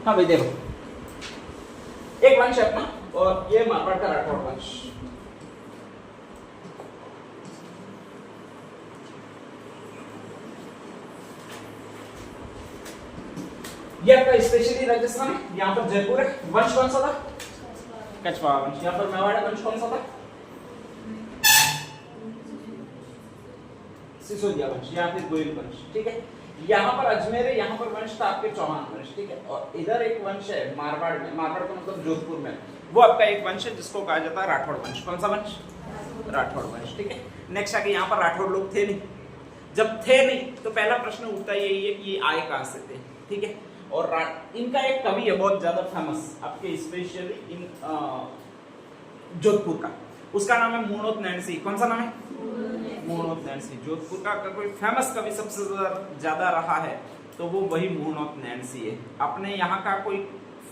हाँ भाई देखो, एक वंश है अपना और ये मारवाड़ का राठौड़ वंश। ये आपका स्पेशली राजस्थान है, यहाँ पर जयपुर है। वंश कौन सा था? कछवाहा वंश। यहाँ पर मेवाड़ वंश कौन सा था? सिसोदिया वंश या फिर गोयल वंश, ठीक है। यहाँ पर अजमेर है, यहाँ पर वंश था आपके चौहान वंश, ठीक है। और इधर एक वंश है मारवाड़ में, मारवाड़ का मतलब जोधपुर में, वो आपका एक वंश है जिसको कहा जाता है राठौड़ वंश। कौन सा वंश? राठौड़ वंश, ठीक है। नेक्स्ट आगे, यहाँ पर राठौड़ लोग थे नहीं। जब थे नहीं तो पहला प्रश्न उठता यही है कि ये आए कहां से थे, ठीक है। और इनका एक कवि है बहुत ज्यादा फेमस आपके, स्पेशली इन जोधपुर का, उसका नाम है मूणोत नैनसी। कौन सा नाम है? मूणोत नैनसी। जोधपुर का अगर कोई फेमस कवि सबसे ज्यादा रहा है तो वो वही मूणोत नैनसी है। अपने यहाँ का कोई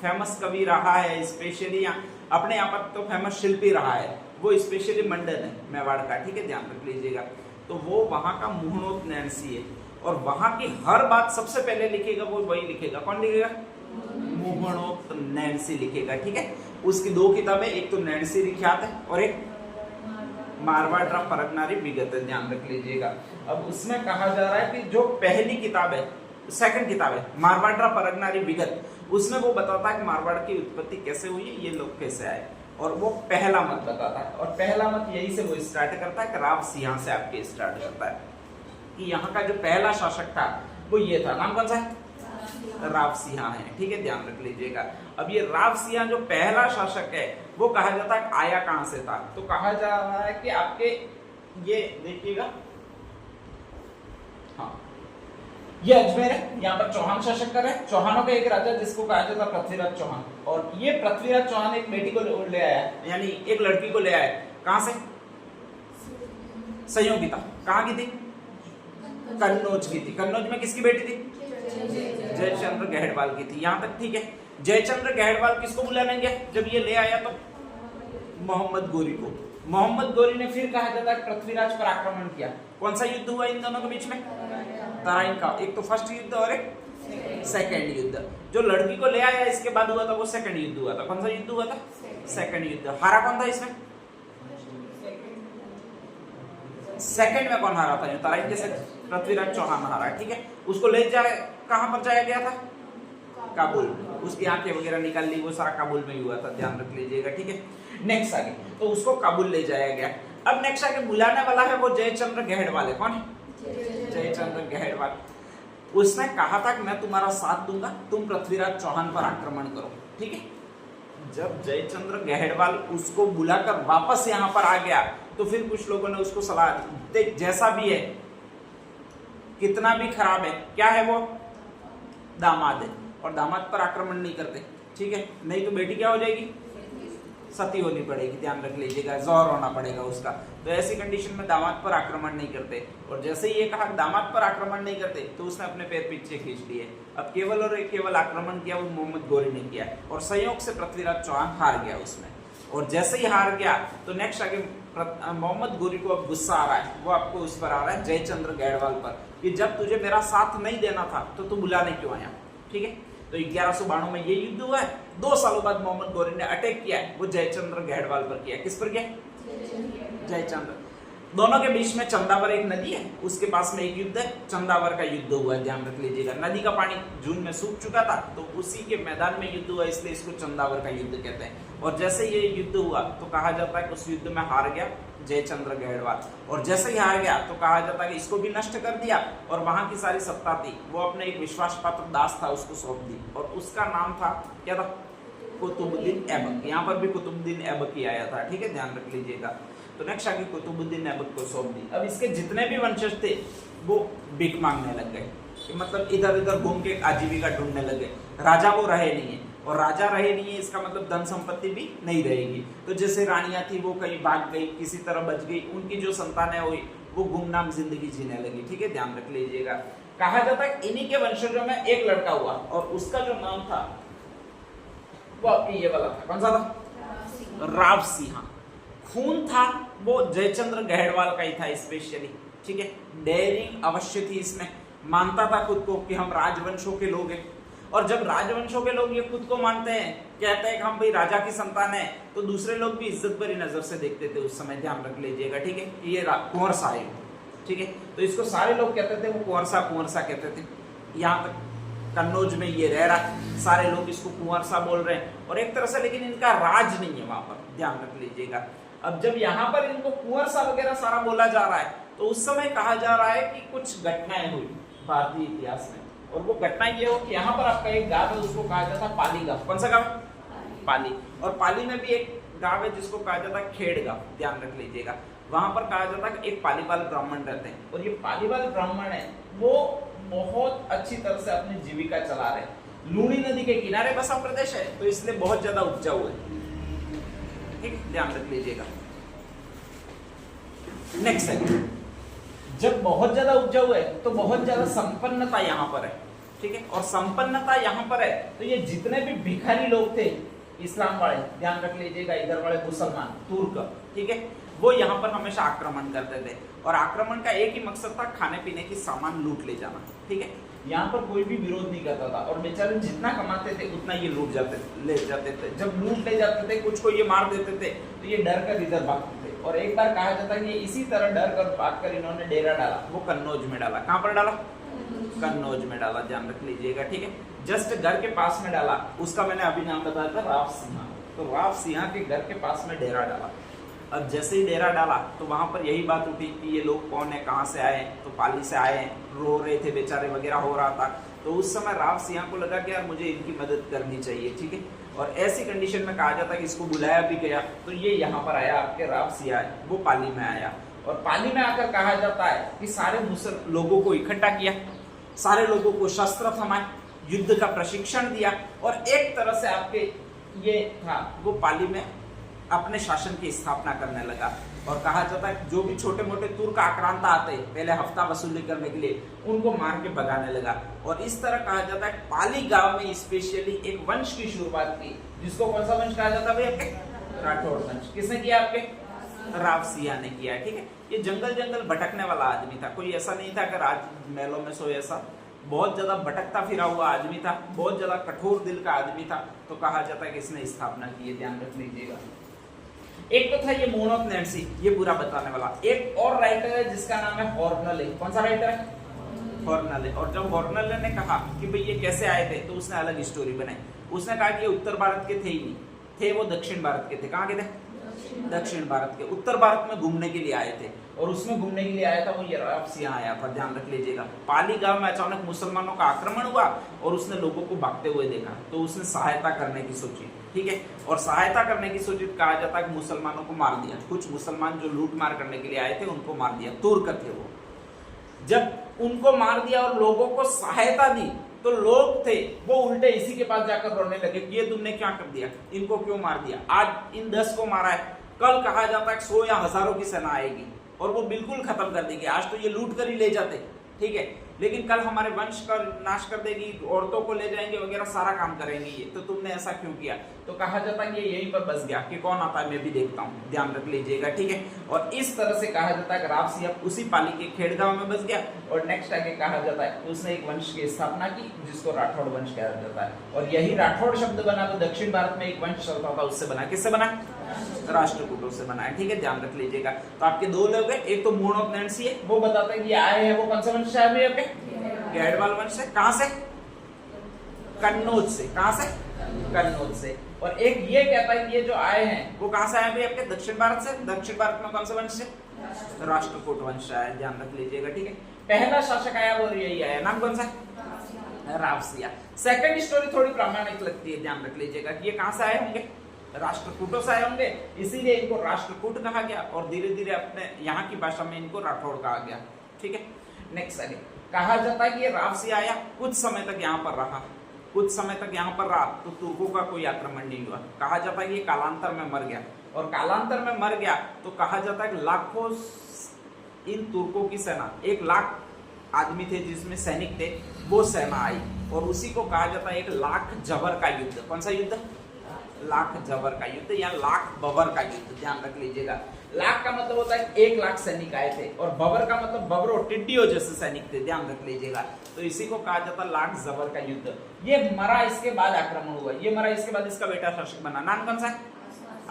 फेमस कवि रहा है स्पेशली, अपने यहाँ पर तो फेमस शिल्पी रहा है वो स्पेशली मंडन है मेवाड़ का, ठीक है, ध्यान रख लीजिएगा। तो वो वहां का मूणोत नैनसी है और वहां की हर बात सबसे पहले लिखेगा वो वही लिखेगा। कौन लिखेगा? मूणोत नैनसी लिखेगा, ठीक है। उसकी दो किताबें, एक तो नैनसी विख्यात है और एक मारवाड़ परगनारी विगत है, ध्यान रख लीजिएगा। अब उसमें कहा जा रहा है कि जो पहली किताब है, सेकंड किताब है मारवाड़ परगनारी विगत, उसमें वो बताता है कि मारवाड़ की उत्पत्ति कैसे हुई, ये लोग कैसे आए, और वो पहला मत बताता है। और पहला मत यही से वो स्टार्ट करता है कि राव सिंह से आपके स्टार्ट करता है कि यहाँ का जो पहला शासक था वो ये था। नाम कौन सा है? राव सिंह है, ठीक है, ध्यान रख लीजिएगा। अब ये राव सिंह जो पहला शासक है वो कहा जाता है आया कहां से था, तो कहा जा रहा है कि आपके ये देखिएगा, हाँ ये अजमेर है, यहाँ पर चौहान शासक कर है। चौहानों का एक राजा जिसको कहा जाता है पृथ्वीराज चौहान, और ये पृथ्वीराज चौहान एक बेटी को ले आया, यानी एक लड़की को ले आया। कहां से? संयोगिता। कहां की थी? कन्नौज की थी। कन्नौज में किसकी बेटी थी? जयचंद्र गहड़वाल की थी, यहां तक ठीक है। जयचंद्र गहड़वाल किसको बुलाने गया जब ये ले आया? तो मोहम्मद गोरी को। मोहम्मद गोरी ने फिर कहा जाता है पृथ्वीराज पर आक्रमण किया। कौन सा युद्ध हुआ इन दोनों के बीच में? तराइन का। एक तो फर्स्ट युद्ध और एक सेकंड युद्ध। जो लड़की को ले आया इसके बाद हुआ था वो सेकंड युद्ध हुआ था। कौन सा युद्ध हुआ था? सेकंड युद्ध। हारा कौन था इसमें? सेकंड में कौन हारा था? तराइन के पृथ्वीराज चौहान हारा, ठीक है। उसको ले जाए, कहां पर जाया गया था? काबुल। उसकी आंखें वगैरह निकाल ली, वो सारा काबुल में ही हुआ था, ध्यान रख लीजिएगा, ठीक है। नेक्स्ट आगे, तो उसको काबुल ले जाया गया। अब नेक्स्ट आगे बुलाने वाला है वो जयचंद्र गहड़वाल है। कौन है? जयचंद्र गहड़वाल। उसने कहा था कि मैं तुम्हारा साथ दूंगा, तुम पृथ्वीराज चौहान पर आक्रमण करो, ठीक है। जब जयचंद्र गहड़वाल उसको बुलाकर वापस यहाँ पर आ गया तो फिर कुछ लोगों ने उसको सलाह दी, देख जैसा भी है, कितना भी खराब है, क्या है वो? दामाद है, और दामाद पर आक्रमण नहीं करते, ठीक है, नहीं तो बेटी क्या हो जाएगी? सती होनी पड़ेगी, ध्यान रख लीजिएगा, जौहर होना पड़ेगा उसका। तो ऐसी कंडीशन में दामाद पर आक्रमण नहीं करते। और जैसे ही ये कहा दामाद पर आक्रमण नहीं करते तो उसने अपने पैर पीछे खींच लिए। अब केवल और केवल आक्रमण किया वो मोहम्मद गोरी ने किया, और संयोग से पृथ्वीराज चौहान हार गया उसमें। और जैसे ही हार गया तो नेक्स्ट आगे मोहम्मद गोरी को अब गुस्सा आ रहा है, वो आपको उस पर आ रहा है जयचंद्र गहड़वाल पर, कि जब तुझे मेरा साथ नहीं देना था तो तू बुलाने क्यों आया, ठीक है। तो 1192 में ये युद्ध हुआ है। 2 सालों बाद मोहम्मद गोरी ने अटैक किया है, वो जयचंद्र गहड़वाल पर किया। किस पर किया? जयचंद्र। दोनों के बीच में चंदावर एक नदी है, उसके पास में एक युद्ध है, चंदावर का युद्ध हुआ है, ध्यान रख लीजिएगा। नदी का पानी जून में सूख चुका था तो उसी के मैदान में युद्ध हुआ, इसलिए इसको चंदावर का युद्ध कहते हैं। और जैसे ये युद्ध हुआ तो कहा जाता है कि उस युद्ध में हार गया जयचंद्र गहड़वाल, और जैसे ही हार गया तो कहा जाता है कि इसको भी नष्ट कर दिया, और वहां की सारी सत्ता थी वो अपने एक विश्वास पात्र दास था उसको सौंप दी, और उसका नाम था क्या था? कुतुबुद्दीन ऐबक। यहाँ पर भी कुतुबुद्दीन ऐबक ही आया था, ठीक है, ध्यान रख लीजिएगा। तो नेक्स्ट आगे कुतुबुद्दीन ऐबक को सौंप दी। अब इसके जितने भी वंशज थे वो भीख मांगने लग गए, मतलब इधर उधर घूम के आजीविका ढूंढने लगे। राजा वो रहे नहीं है, और राजा रहे नहीं है इसका मतलब धन संपत्ति भी नहीं रहेगी। तो जैसे रानियां थी वो कहीं भाग गई, किसी तरह बच गई, उनकी जो संतानें हुई वो गुमनाम जिंदगी जीने लगी, ठीक है, ध्यान रख लीजिएगा। कहा जाता है इन्हीं के वंशजों में एक लड़का हुआ, और उसका जो नाम था वो आपकी ये वाला था। कौन सा था? राव सिंह। खून था वो जयचंद्र गहड़वाल का ही था स्पेशली, ठीक है। डेयरिंग अवश्य थी इसमें, मानता था खुद को कि हम राजवंशों के लोग हैं। और जब राजवंशों के लोग ये खुद को मानते हैं, कहते हैं कि हम भाई राजा की संतान है, तो दूसरे लोग भी इज्जत भरी नजर से देखते थे उस समय, ध्यान रख लीजिएगा, ठीक है। ये कुंवर सा है, ठीक है, तो इसको सारे लोग कहते थे, वो कुंवर सा कहते थे। यहाँ तक कन्नौज में ये रह रहा, सारे लोग इसको कुंवर सा बोल रहे हैं, और एक तरह से लेकिन इनका राज नहीं है वहां पर, ध्यान रख लीजिएगा। अब जब यहाँ पर इनको कुंवर सा वगैरह सारा बोला जा रहा है, तो उस समय कहा जा रहा है कि कुछ घटनाएं हुई भारतीय इतिहास में, और वो घटना ये हो कि यहाँ पर आपका एक गांव है, उसको कहा जाता है पाली गांव। कौन सा गांव? पाली। और पाली में भी एक गांव है जिसको कहा जाता है खेड़ गांव, ध्यान रख लीजिएगा। वहां पर कहा जाता है कि एक पालीवाल ब्राह्मण रहते हैं, और ये पालीवाल ब्राह्मण है वो बहुत अच्छी तरह से अपनी जीविका चला रहे हैं। लूणी नदी के किनारे बसा प्रदेश है, तो इसलिए बहुत ज्यादा उपजाऊ है, ठीक है, ध्यान रख लीजिएगा। नेक्स्ट है, जब बहुत ज्यादा उपजाऊ है तो बहुत ज्यादा संपन्नता यहाँ पर है, ठीक है, और संपन्नता यहाँ पर है तो ये जितने भी भिखारी लोग थे इस्लाम वाले, ध्यान रख लीजिएगा, इधर वाले मुसलमान तुर्क, ठीक है, वो यहाँ पर हमेशा आक्रमण करते थे, और आक्रमण का एक ही मकसद था, खाने पीने की सामान लूट ले जाना, ठीक है। यहाँ पर कोई भी विरोध नहीं करता था, और बेचारे जितना कमाते थे उतना ये लूट ले जाते थे। जब लूट ले जाते थे, कुछ को ये मार देते थे, तो ये डर कर इधर भागते थे। और एक बार कहा जाता है कि इसी तरह डर कर भाग कर इन्होंने डेरा डाला, वो कन्नौज में डाला। कहाँ पर डाला? कन्नौज में डाला, ध्यान रख लीजिएगा, ठीक है। जस्ट घर के पास में डाला, उसका मैंने अभी नाम बताया था राव सिंह, तो राव सिंह के घर के पास में डेरा डाला। अब जैसे ही डेरा डाला तो वहां पर यही बात उठी कि ये लोग कौन है, कहाँ से आए, तो पाली से आए, रो रहे थे बेचारे वगैरह हो रहा था। तो उस समय राव सिंह को लगा कि यार मुझे इनकी मदद करनी चाहिए, ठीक है, और ऐसी कंडीशन में कहा जाता है कि इसको बुलाया भी गया, तो ये यहाँ पर आया, आपके राव सिंह आए, वो पाली में आया, और पाली में आकर कहा जाता है कि सारे मुसलमान लोगों को इकट्ठा किया, सारे लोगों को शस्त्र थमाए, युद्ध का प्रशिक्षण दिया, और एक तरह से आपके ये था वो पाली में अपने शासन की स्थापना करने लगा। और कहा जाता है जो भी छोटे मोटे तुर्क आक्रांता आते पहले हफ्ता वसूली करने के लिए, उनको मार के भगाने लगा। और इस तरह कहा जाता है पाली गांव में स्पेशली एक वंश की शुरुआत की, जिसको कौन सा वंश कहा जाता है? आपके राठौड़ वंश। किसने किया? आपके राव सिंह ने किया, ठीक है। ये जंगल जंगल भटकने वाला आदमी था, कोई ऐसा नहीं था कि राज महलों में सोए, ऐसा बहुत ज्यादा भटकता फिरा हुआ आदमी था, बहुत ज्यादा कठोर दिल का आदमी था। तो कहा जाता है कि इसने स्थापना की है, ध्यान रख लीजिएगा। एक तो था ये मोन ऑफ नैन्सी, ये पूरा बताने वाला। एक और राइटर है जिसका नाम है हॉर्नले। कौन सा राइटर है? हॉर्नले। और जब हॉर्नले ने कहा कि भाई ये कैसे आए थे, तो उसने अलग स्टोरी बनाई। उसने कहा कि ये उत्तर भारत के थे ही नहीं, थे वो दक्षिण भारत के थे। कहाँ के थे? दक्षिण भारत के। उत्तर भारत में घूमने के लिए आए थे, और उसमें घूमने के लिए आया था वो ये राव सिंह आया था, ध्यान रख लीजिएगा। पाली गांव में अचानक मुसलमानों का आक्रमण हुआ, और उसने लोगों को भागते हुए देखा, तो उसने सहायता करने की सोची, ठीक है। और सहायता करने की सोची, कहा जाता है कि मुसलमानों को मार दिया। कुछ मुसलमान जो लूट मार करने के लिए आए थे उनको मार दिया, तुर्क थे वो। जब उनको मार दिया और लोगों को सहायता दी, तो लोग थे वो उल्टे इसी के पास जाकर रोने लगे, ये तुमने क्या कर दिया, इनको क्यों मार दिया, आज इन 10 को मारा है, कल कहा जाता है 100 या हजारों की सेना आएगी और वो बिल्कुल खत्म कर देगी। आज तो ये लूट कर ही ले जाते, ठीक है, लेकिन कल हमारे वंश का नाश कर देगी, औरतों को ले जाएंगे वगैरह, सारा काम करेंगे ये, तो तुमने ऐसा क्यों किया। तो कहा जाता है कि यहीं पर बस गया कि कौन आता है मैं भी देखता हूँ, ध्यान रख लीजिएगा, ठीक है। और इस तरह से कहा जाता है कि राव सिंह उसी पाली के खेड़ गांव में बस गया, और नेक्स्ट आगे कहा जाता है उसने एक वंश की स्थापना की जिसको राठौड़ वंश कहा जाता है। और यही राठौड़ शब्द बना तो दक्षिण भारत में एक वंश चलता था, उससे बना, किससे बना? राष्ट्रकूटों से बना है, ठीक है, ध्यान रख लीजिएगा। तो आपके दो लोग हैं, एक तो मोन ऑफ नैन्सी है, वो बताते हैं कि आए हैं वो कौन सा वंश है आपके? गैडवाल वंश से। कहां से? कन्नौज से। कहां से? कन्नौज से। और एक ये कहता है कि ये जो आए हैं वो कहां से आए भाई? आपके दक्षिण भारत से। दक्षिण भारत में कौन सा वंश है? राष्ट्रकूट वंश है, ध्यान रख लीजिएगा, ठीक है। पहला शासक आया वो यही आया, नाम कौन सा? राव सिंह। सेकंड स्टोरी थोड़ी प्रामाणिक लगती है, ध्यान रख लीजिएगा कि ये कहां से आए होंगे? राष्ट्रकूटों से आए होंगे, इसीलिए इनको राष्ट्रकूट कहा गया, और धीरे धीरे अपने यहाँ की भाषा में इनको राठौड़ कहा गया, ठीक है। नेक्स्ट आगे कहा जाता है कि ये राव सिंह आया, कुछ समय तक यहाँ पर रहा, कुछ समय तक यहाँ पर रहा, तो तुर्कों का कोई आक्रमण नहीं हुआ। कहा जाता है कि ये कालांतर में मर गया, और कालांतर में मर गया तो कहा जाता है कि लाखों इन तुर्कों की सेना, 1 लाख आदमी थे जिसमें सैनिक थे, वो सेना आई, और उसी को कहा जाता है 1 लाख जबर का युद्ध। कौन सा युद्ध? लाख जबर का युद्ध या लाख बबर का युद्ध, ध्यान रख लीजिएगा। लाख का मतलब होता है 1 लाख सैनिक आए थे, और बबर का मतलब बबरों टिड्डियों जैसे सैनिक थे, ध्यान रख लीजिएगा। तो इसी को कहा जाता है लाख जबर का युद्ध। ये मरा इसके बाद आक्रमण हुआ, ये मरा इसके बाद इसका बेटा शासक बना। नाम कौन सा है?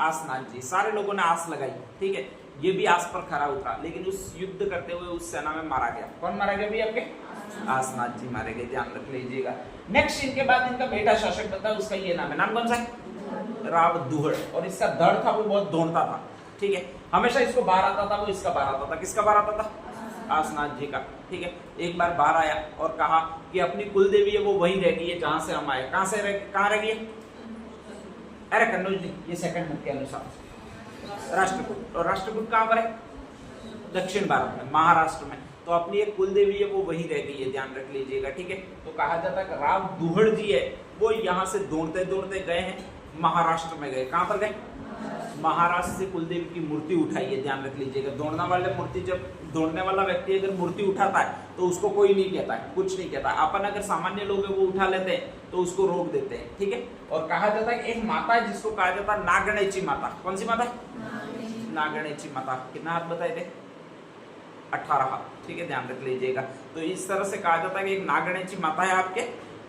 आसनाथ जी। सारे लोगों ने आस लगाई, ठीक है, ये भी आस पर खरा उतरा, लेकिन उस युद्ध करते हुए उस सेना में मारा गया। कौन मारा गया भी आपके? आसनाथ जी मारे गए, ध्यान रख लीजिएगा। नेक्स्ट इनके बाद इनका बेटा शासक बनता है, उसका ये नाम है, नाम कौन सा है? राव दुहड़। और इसका धड़ था वो बहुत दौड़ता था, ठीक है, हमेशा इसको बाहर आता था, वो इसका बाहर आता था। किसका बाहर आता था? आसनाथ जी का, ठीक है। एक बार बाहर आया और कहा कि अपनी कुल देवी है वो वहीं रह गई है जहां से हम आए। कहां रह गई है? अरे कन्नौज जी, ये सेकंड बुक के अनुसार राष्ट्रकूट। और राष्ट्रकूट कहां पर है? दक्षिण भारत में, महाराष्ट्र में। तो अपनी एक कुल देवी है वो वहीं रह गई है, ध्यान रख लीजिएगा, ठीक है। तो कहा जाता है कि राव दुहड़ जी है वो यहाँ से दौड़ते दौड़ते गए हैं, महाराष्ट्र में गए। कहां पर गए? महाराष्ट्र से कुलदेवी की मूर्ति उठाई है, ध्यान रख लीजिएगा। दौड़ने वाले मूर्ति, जब दौड़ने वाला व्यक्ति अगर मूर्ति उठाता है तो उसको कोई नहीं कहता है, कुछ नहीं कहता। अपन अगर सामान्य लोग है वो उठा लेते हैं तो उसको रोक देते हैं, ठीक है। और कहा जाता है एक माता है जिसको कहा जाता है नागणेची माता। कौन सी माता है? नागणेची माता। कितना हाथ बताए थे? 18 हाथ, ठीक है, ध्यान रख लीजिएगा। तो इस तरह से कहा जाता है कि एक नागणेची माता है आपके,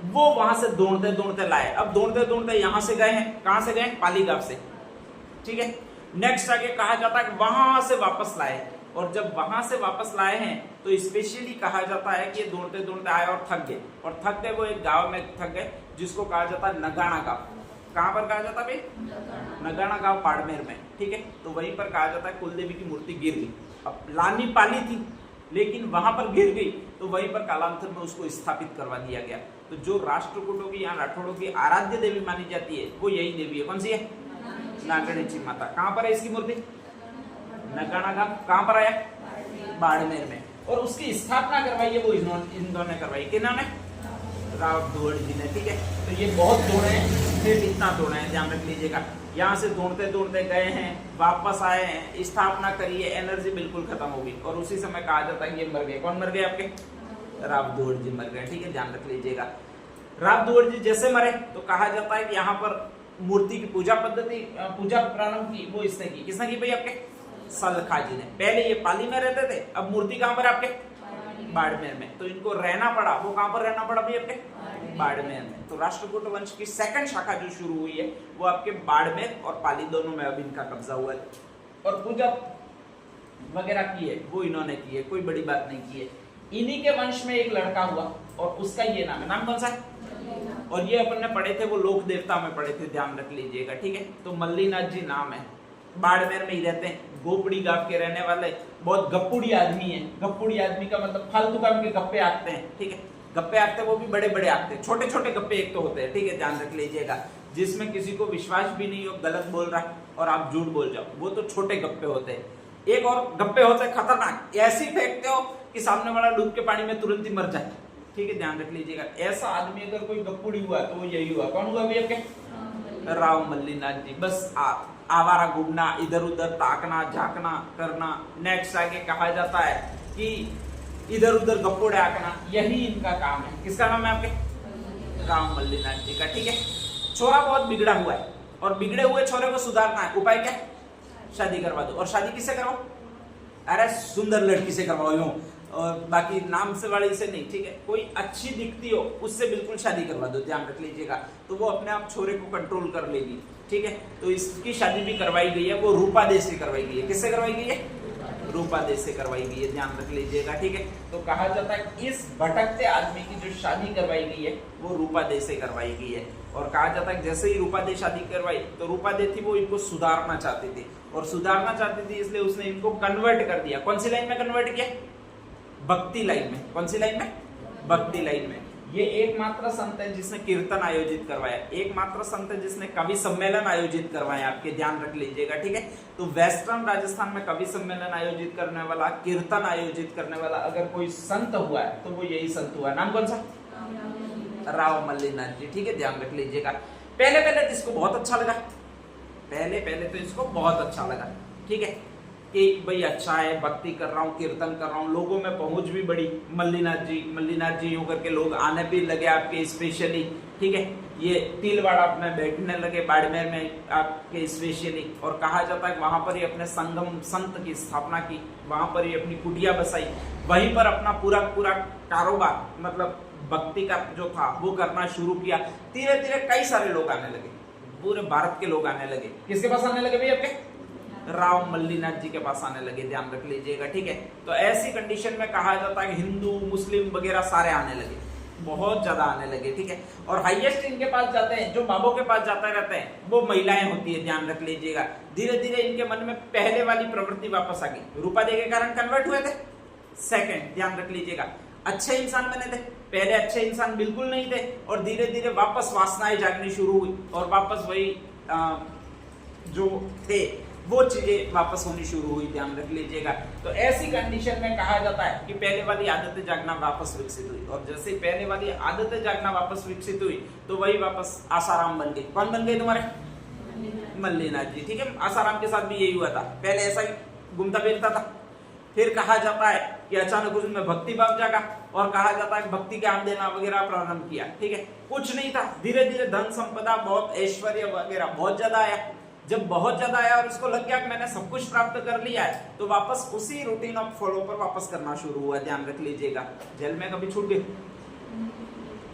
वो वहां से दौड़ते दौड़ते लाए। अब दौड़ते दौड़ते यहां से गए हैं, कहां से गए? पालीगांव से, ठीक है। नेक्स्ट आगे कहा जाता है कि वहां से वापस लाए, और जब वहां से वापस लाए हैं तो स्पेशली कहा जाता है कि दौड़ते दौड़ते आए और थक गए। और थक गए वो एक गांव में थक गए जिसको कहा जाता है नगाना गांव। कहां पर कहा जाता है भाई? नगाना गांव, बाड़मेर में, ठीक है। तो वहीं पर कहा जाता है कुलदेवी की मूर्ति गिर गई। अब लानी पाली थी लेकिन वहां पर गिर गई, तो वहीं पर कालांतर में उसको स्थापित करवा दिया गया। तो जो राष्ट्रकूटों की, यहाँ राठौड़ों की आराध्य देवी मानी जाती है वो यही देवी है। कौन सी है? नागणेची माता। कहां पर है इसकी मूर्ति? नगाना गांव। कहां पर आया? बाड़मेर में। और उसकी स्थापना करवाई है वो इन्होंने करवाई। किन्होंने? राव दुहड़ जी ने, ठीक है। तो ये बहुत दौड़े हैं, सिर्फ इतना दौड़े हैं, ध्यान रख लीजिएगा। यहाँ से दौड़ते दौड़ते गए हैं, वापस आए हैं, स्थापना करी है, एनर्जी बिल्कुल खत्म हो गई, और उसी समय कहा जाता है कि ये मर गए। कौन मर गए आपके? राव दुहड़ जी मर गए, ठीक है, ध्यान रख लीजिएगा। राव दुहड़ जी जैसे मरे तो कहा जाता है कि यहाँ पर मूर्ति की पूजा पद्धति, पूजा प्रारंभ की वो इसने की। किसने की भाई? आपके सलखा जी ने। पहले ये पाली में रहते थे, अब मूर्ति कहां पर? आपके बाड़मेर में। तो इनको रहना पड़ा, वो कहां पर रहना पड़ा भाई? आपके बाड़मेर में। तो राष्ट्रकूट वंश की सेकंड शाखा जो शुरू हुई है वो आपके बाड़मेर और पाली दोनों में अब इनका कब्जा हुआ है। और पूजा वगैरह की है वो इन्होंने की है, कोई बड़ी बात नहीं की है। इन्हीं के वंश में एक लड़का हुआ और उसका ये नाम है, नाम कौन सा है? और ये अपन ने पढ़े थे, वो लोक देवता में पढ़े थे, ध्यान रख लीजिएगा, ठीक है। तो मल्लीनाथ जी नाम है, बाड़मेर में ही रहते हैं, गोपड़ी गांव के रहने वाले, बहुत गप्पुड़ी आदमी है। गप्पुड़ी आदमी का मतलब फालतू काम के गप्पे आते हैं, ठीक है। गप्पे आते हैं वो भी बड़े बड़े आते हैं, छोटे छोटे गप्पे एक तो होते हैं, ठीक है, ध्यान रख लीजिएगा। जिसमें किसी को विश्वास भी नहीं हो, गलत बोल रहा है और आप झूठ बोल जाओ, वो तो छोटे गप्पे होते हैं। एक और गप्पे होते हैं खतरनाक, ऐसी फेंकते हो कि सामने वाला डूब के पानी में तुरंत ही मर जाए, ठीक है, ध्यान रख लीजिएगा। ऐसा आदमी अगर कोई गप्पुड़ी हुआ तो वो यही हुआ। कौन हुआ भैया? आपके राव मल्लीनाथ जी। बस आवारा घूमना, इधर उधर ताकना झांकना करना। नेक्स्ट आगे कहा जाता है कि इधर उधर गप्पोड़े आंकना, यही इनका काम है। किसका नाम है आपके? राव मल्लीनाथ जी का, ठीक है। छोरा बहुत बिगड़ा हुआ है और बिगड़े हुए छोरे को सुधारना है। उपाय क्या? शादी करवा दो। और शादी किससे कराओ? अरे सुंदर लड़की से करवाओ, यूं, और बाकी नाम से वाली से नहीं, ठीक है। कोई अच्छी दिखती हो उससे बिल्कुल शादी करवा दो, ध्यान रख लीजिएगा। तो वो अपने आप छोरे को कंट्रोल कर लेगी, ठीक है। तो इसकी शादी भी करवाई गई है, वो रूपा देश से करवाई गई है। किससे करवाई गई है? रूपा देश से करवाई गई है, ध्यान रख लीजिएगा, ठीक है। तो कहा जाता है कि इस भटकते आदमी की जो शादी करवाई गई है वो रूपा देश से करवाई गई है। और कहा जाता है जैसे ही रूपा दे शादी करवाई तो रूपा दे थी वो इनको सुधारना चाहती थी, और सुधारना चाहती थी इसलिए उसने इनको कन्वर्ट कर दिया। कौन सी लाइन में कन्वर्ट किया? भक्ति लाइन में। कौन सी लाइन में? भक्ति लाइन में। ये एकमात्र संत है जिसने कीर्तन आयोजित करवाया, एकमात्र संत है जिसने कवि सम्मेलन आयोजित करवाया, आपके ध्यान रख लीजिएगा, ठीक है। तो वेस्टर्न राजस्थान में कवि सम्मेलन आयोजित करने वाला, कीर्तन आयोजित करने वाला अगर कोई संत हुआ है तो वो यही संत हुआ है। नाम कौन सा? राव मल्लीनाथ जी, ठीक है, ध्यान रख लीजिएगा। पहले पहले तो इसको बहुत अच्छा लगा, पहले तो इसको बहुत अच्छा लगा, ठीक है, कि भाई अच्छा है, भक्ति कर रहा हूँ, कीर्तन कर रहा हूँ, लोगों में पहुंच भी बड़ी। मल्लीनाथ जी यूं करके लोग आने भी लगे आपके स्पेशली, ठीक है। ये तिलवाड़ा में बैठने लगे बाड़मेर में आपके स्पेशली, और कहा जाता है वहां पर ही अपने संगम संत की स्थापना की, वहां पर ही अपनी कुटिया बसाई, वहीं पर अपना पूरा कारोबार मतलब भक्ति का जो था वो करना शुरू किया। धीरे धीरे कई सारे लोग आने लगे, पूरे भारत के लोग आने लगे। किसके पास आने लगे भैया? आपके राव मल्लीनाथ जी के पास आने लगे, ध्यान रख लीजिएगा, ठीक है। तो ऐसी कंडीशन में कहा जाता है हिंदू मुस्लिम वगैरह सारे आने लगे, बहुत ज्यादा आने लगे, ठीक है। और हाईएस्ट इनके पास जाते हैं, जो बाबों के पास जाते रहते हैं वो महिलाएं होती है, ध्यान रख लीजिएगा। धीरे धीरे इनके मन में पहले वाली प्रवृत्ति वापस आ गई, रूपा दे के कारण कन्वर्ट हुए थे। सेकंड, ध्यान रख लीजिएगा, अच्छे इंसान बने थे, पहले अच्छे इंसान बिल्कुल नहीं थे, और धीरे धीरे वापस वासनाएं जागनी शुरू हुई, और वापस वही जो थे वो चीजें वापस होनी शुरू हुई, ध्यान रख लीजिएगा। तो ऐसी कंडीशन में कहा जाता है कि पहले वाली आदतें जागना वापस विकसित हुई, और जैसे पहले वाली आदतें जागना वापस विकसित हुई तो वही वापस आसाराम बन गए। कौन बन गए तुम्हारे? मल्लीनाथ जी, ठीक है। आसाराम के साथ भी यही हुआ था, पहले ऐसा ही घूमता फिरता था, फिर कहा जाता है कि अचानक उसमें भक्ति भाव जागा, और कहा जाता है भक्ति ज्ञान देना वगैरह प्रारंभ किया, ठीक है। कुछ नहीं था, धीरे धीरे धन संपदा बहुत ऐश्वर्य वगैरह बहुत ज्यादा आया। जब बहुत ज्यादा आया और उसको लग गया कि मैंने सब कुछ प्राप्त कर लिया है, तो वापस उसी रूटीन ऑफ फॉलो पर वापस करना शुरू हुआ, ध्यान रख लीजिएगा। जेल में कभी छूट गई?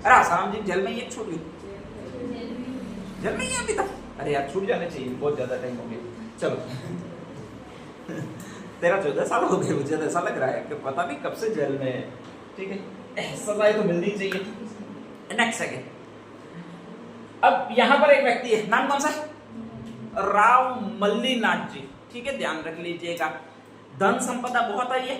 अरे आसाराम जी जेल में ये छूट गई, जेल में ही अभी तक? अरे यार छूट जाने चाहिए, बहुत ज्यादा टाइम हो गया। चलो 13-14 साल हो गए, मुझे ऐसा लग रहा है कि पता नहीं कब से जेल में है, ठीक है। सजाएं तो मिलनी चाहिए। नेक्स्ट सेकंड, अब यहां पर एक व्यक्ति है, नाम कौन सा है? राव मल्लीनाथ जी, ठीक है, ध्यान रख लीजिएगा। धन संपदा बहुत आई है,